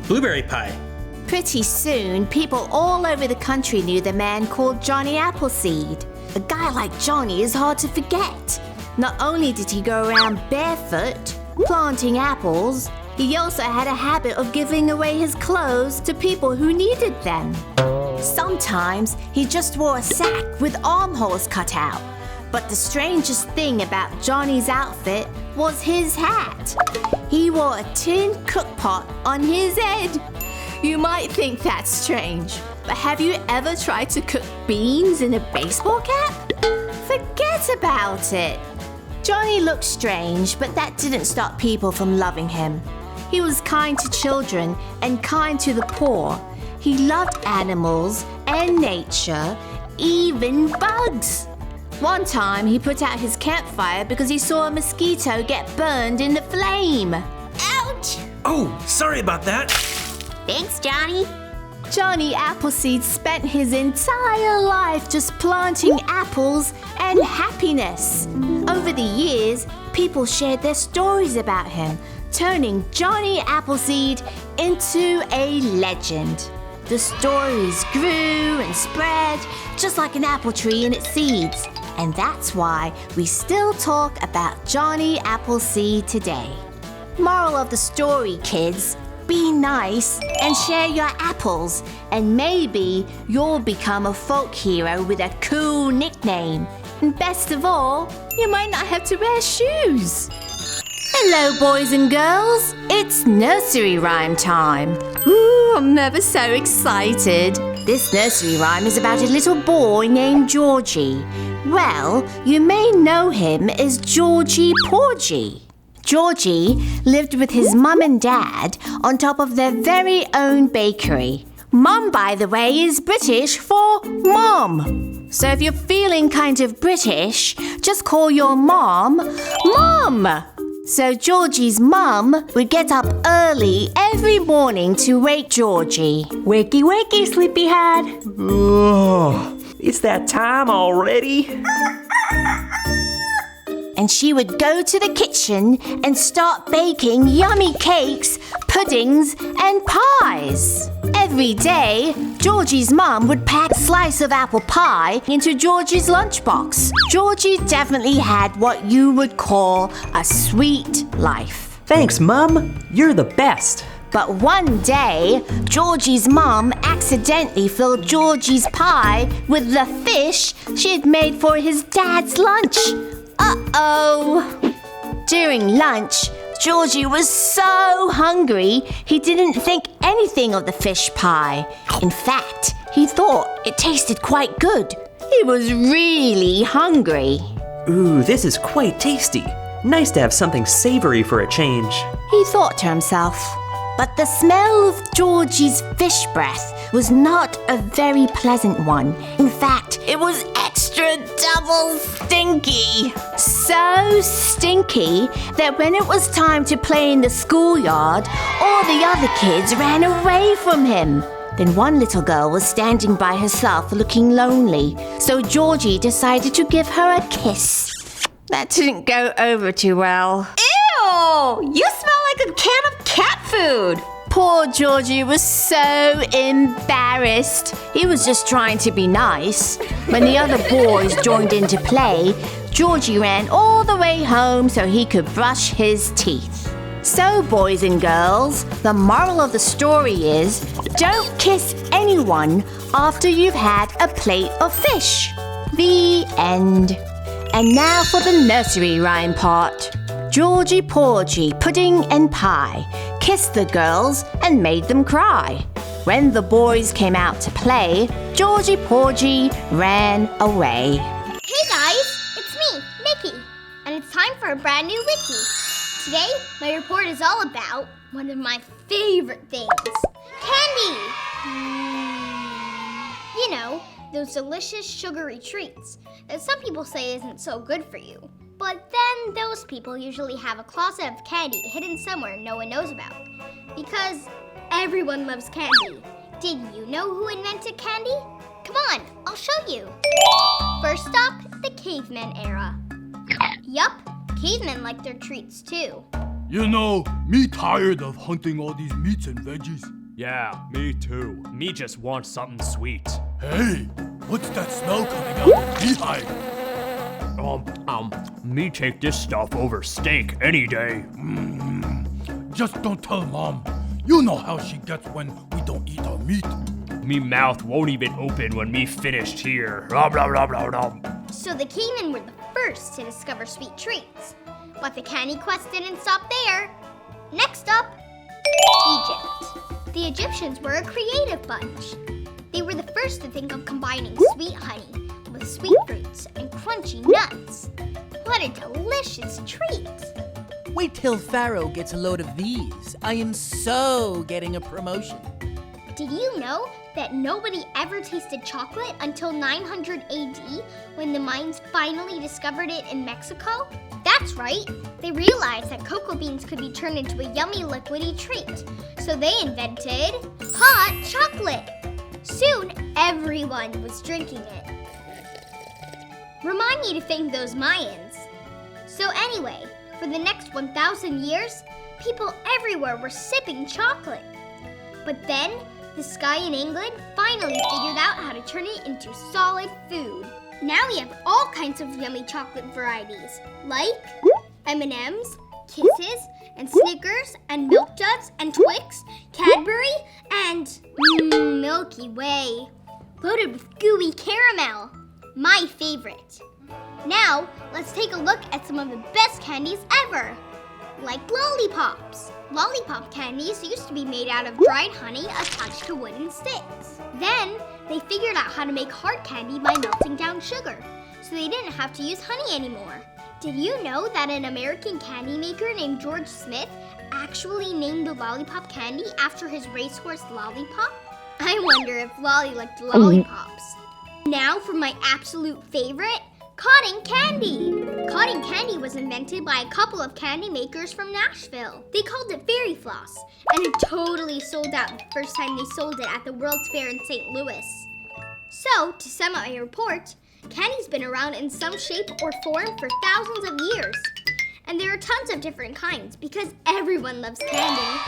Blueberry pie. Pretty soon, people all over the country knew the man called Johnny Appleseed. A guy like Johnny is hard to forget. Not only did he go around barefoot, planting apples, he also had a habit of giving away his clothes to people who needed them. Sometimes he just wore a sack with armholes cut out. But the strangest thing about Johnny's outfit was his hat. He wore a tin cookpot on his head. You might think that's strange, but have you ever tried to cook beans in a baseball cap? Forget about it. Johnny looked strange, but that didn't stop people from loving him. He was kind to children and kind to the poor. He loved animals and nature, even bugs. One time, he put out his campfire because he saw a mosquito get burned in the flame. Ouch! Oh, sorry about that. Thanks, Johnny. Johnny Appleseed spent his entire life just planting apples and happiness. Over the years, people shared their stories about him, turning Johnny Appleseed into a legend. The stories grew and spread, just like an apple tree and its seeds. And that's why we still talk about Johnny Appleseed today. Moral of the story, kids. Be nice and share your apples, and maybe you'll become a folk hero with a cool nickname. And best of all, you might not have to wear shoes. Hello, boys and girls. It's nursery rhyme time. Ooh, I'm ever so excited. This nursery rhyme is about a little boy named Georgie. Well, you may know him as Georgie Porgie. Georgie lived with his mum and dad on top of their very own bakery. Mum, by the way, is British for mom. So if you're feeling kind of British, just call your mom, Mum. So Georgie's mum would get up early every morning to wake Georgie. Wakey, wakey, sleepyhead. Oh, it's that time already. And she would go to the kitchen and start baking yummy cakes, puddings, and pies. Every day, Georgie's mum would pack a slice of apple pie into Georgie's lunchbox. Georgie definitely had what you would call a sweet life. Thanks, Mum. You're the best. But one day, Georgie's mum accidentally filled Georgie's pie with the fish she had made for his dad's lunch. Uh-oh! During lunch, Georgie was so hungry, he didn't think anything of the fish pie. In fact, he thought it tasted quite good. He was really hungry. Ooh, this is quite tasty. Nice to have something savory for a change. He thought to himself, But the smell of Georgie's fish breath was not a very pleasant one. In fact, it was extra double stinky. So stinky that when it was time to play in the schoolyard, all the other kids ran away from him. Then one little girl was standing by herself looking lonely, so Georgie decided to give her a kiss. That didn't go over too well. Ew! You smell like a can of cat food! Poor Georgie was so embarrassed. He was just trying to be nice. When the other boys joined in to play, Georgie ran all the way home so he could brush his teeth. So, boys and girls, the moral of the story is, don't kiss anyone after you've had a plate of fish. The end. And now for the nursery rhyme part. Georgie Porgie, pudding and pie, kissed the girls and made them cry. When the boys came out to play, Georgie Porgie ran away. Hey guys, it's me, Nikki, and it's time for a brand new wiki. Today, my report is all about one of my favorite things, candy. You know, those delicious sugary treats that some people say isn't so good for you. But then those people usually have a closet of candy hidden somewhere no one knows about. Because everyone loves candy. Did you know who invented candy? Come on, I'll show you. First up, the caveman era. Yup, cavemen like their treats too. You know, me tired of hunting all these meats and veggies. Yeah, me too. Me just want something sweet. Hey, what's that smell coming out of the beehive? Me take this stuff over steak any day. Just don't tell Mom. You know how she gets when we don't eat our meat. Me mouth won't even open when me finished here. Rom, rom, rom, rom, rom. So the cavemen were the first to discover sweet treats. But the candy quest didn't stop there. Next up, Egypt. The Egyptians were a creative bunch. They were the first to think of combining sweet honey with sweet fruits and crunchy nuts. What a delicious treat! Wait till Pharaoh gets a load of these. I am so getting a promotion. Did you know that nobody ever tasted chocolate until 900 AD when the Mayans finally discovered it in Mexico? That's right! They realized that cocoa beans could be turned into a yummy liquidy treat. So they invented hot chocolate! Soon, everyone was drinking it. Remind me to thank those Mayans. So anyway, for the next 1,000 years, people everywhere were sipping chocolate. But then, the Sky in England finally figured out how to turn it into solid food. Now we have all kinds of yummy chocolate varieties, like M&M's, Kisses, and Snickers, and Milk Duds, and Twix, Cadbury, and Milky Way, loaded with gooey caramel. My favorite. Now, let's take a look at some of the best candies ever, like lollipops. Lollipop candies used to be made out of dried honey attached to wooden sticks. Then, they figured out how to make hard candy by melting down sugar, so they didn't have to use honey anymore. Did you know that an American candy maker named George Smith actually named the lollipop candy after his racehorse Lollipop? I wonder if Lolly liked lollipops. Now for my absolute favorite, cotton candy. Cotton candy was invented by a couple of candy makers from Nashville. They called it Fairy Floss, and it totally sold out the first time they sold it at the World's Fair in St. Louis. So, to sum up my report, candy's been around in some shape or form for thousands of years. And there are tons of different kinds because everyone loves candy.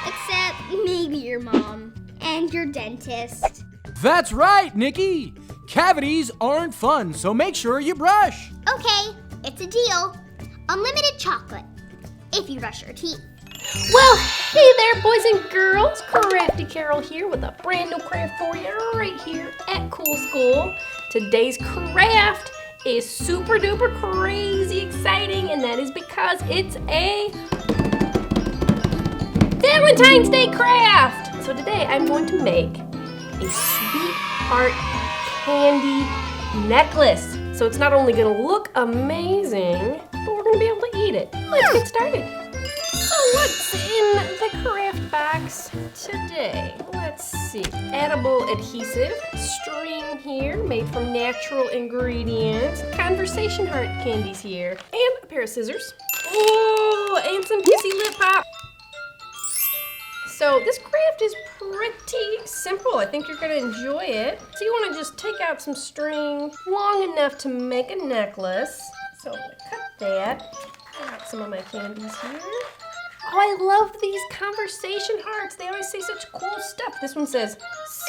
Except maybe your mom and your dentist. That's right, Nikki. Cavities aren't fun, so make sure you brush. Okay, it's a deal. Unlimited chocolate, if you brush your teeth. Well, hey there, boys and girls. Crafty Carol here with a brand new craft for you right here at Cool School. Today's craft is super duper crazy exciting, and that is because it's a Valentine's Day craft. So today I'm going to make a sweetheart candy necklace. So it's not only gonna look amazing, but we're gonna be able to eat it. Let's get started. So what's in the craft box today? Let's see. Edible adhesive, string here made from natural ingredients, conversation heart candies here, and a pair of scissors. Oh, and some kissy lip pop. So this craft is pretty simple. I think you're gonna enjoy it. So you wanna just take out some string long enough to make a necklace. So I'm gonna cut that. I got some of my candies here. Oh, I love these conversation hearts. They always say such cool stuff. This one says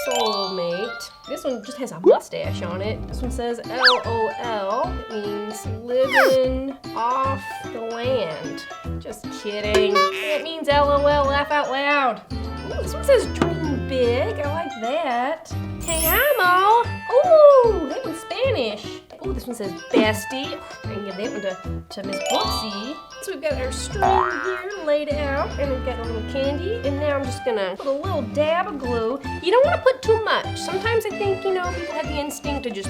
soulmate. This one just has a mustache on it. This one says LOL. It means living off the land. Just kidding. It means LOL, laugh out loud. Ooh, this one says dream big. I like that. Te amo. Ooh, that one's Spanish. Ooh, this one says bestie. I can give that one to Miss Booksy. So we've got our string here laid out, and we've got a little candy, and now I'm just gonna put a little dab of glue. You don't wanna put too much. Sometimes I think, people have the instinct to just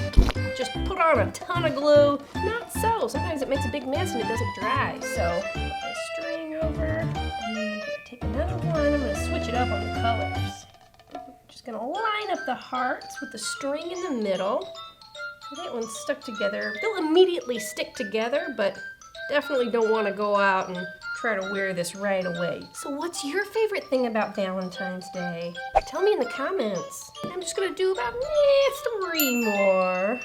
put on a ton of glue. Not so. Sometimes it makes a big mess and it doesn't dry. So, put my string over, and then I'm gonna take another one. I'm gonna switch it up on the colors. Just gonna line up the hearts with the string in the middle. That one's stuck together. They'll immediately stick together, but definitely don't want to go out and try to wear this right away. So what's your favorite thing about Valentine's Day? Tell me in the comments. I'm just gonna do about 3 more.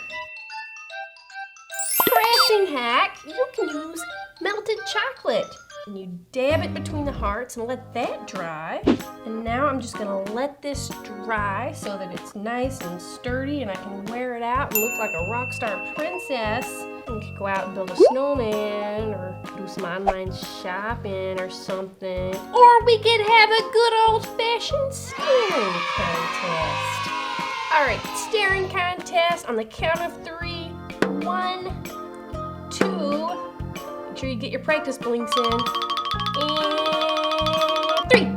Crafting hack, you can use melted chocolate. And you dab it between the hearts and let that dry. And now I'm just gonna let this dry so that it's nice and sturdy and I can wear it out and look like a rock star princess. And we could go out and build a snowman or do some online shopping or something. Or we could have a good old-fashioned staring contest. All right, staring contest on the count of 3. 1, 2. Make sure you get your practice blinks in. And 3.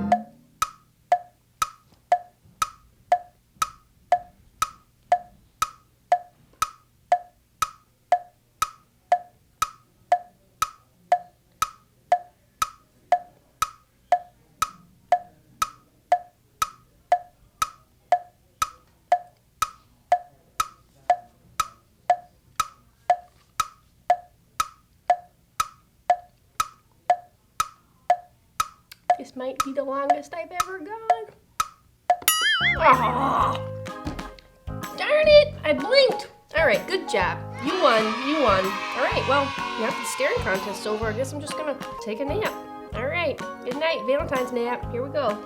This might be the longest I've ever gone. Oh, darn it, I blinked. All right, good job. You won. All right, well, now that the staring contest's over, I guess I'm just gonna take a nap. All right, good night, Valentine's nap. Here we go.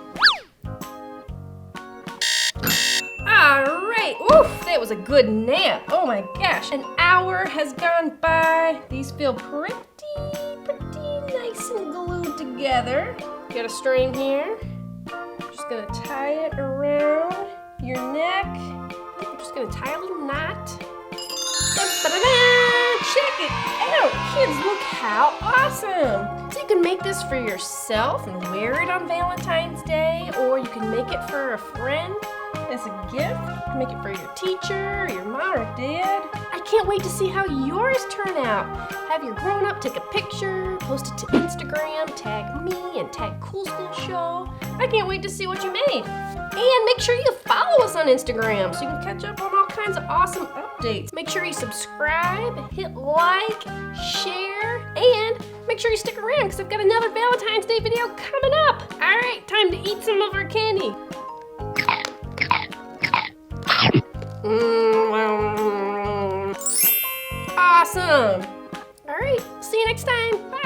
All right, oof, that was a good nap. Oh my gosh, an hour has gone by. These feel pretty nice and glued together. Got a string here. Just gonna tie it around your neck. I'm just gonna tie a little knot. Check it out, kids, look how awesome. So you can make this for yourself and wear it on Valentine's Day, or you can make it for a friend as a gift. You can make it for your teacher, your mom or dad. I can't wait to see how yours turn out. Have your grown-up take a picture, post it to Instagram, tag me, and tag Cool School Show. I can't wait to see what you made. And make sure you follow us on Instagram so you can catch up on all kinds of awesome updates. Make sure you subscribe, hit like, share, and make sure you stick around because I've got another Valentine's Day video coming up. All right, time to eat some of our candy. Awesome. All right, see you next time. Bye.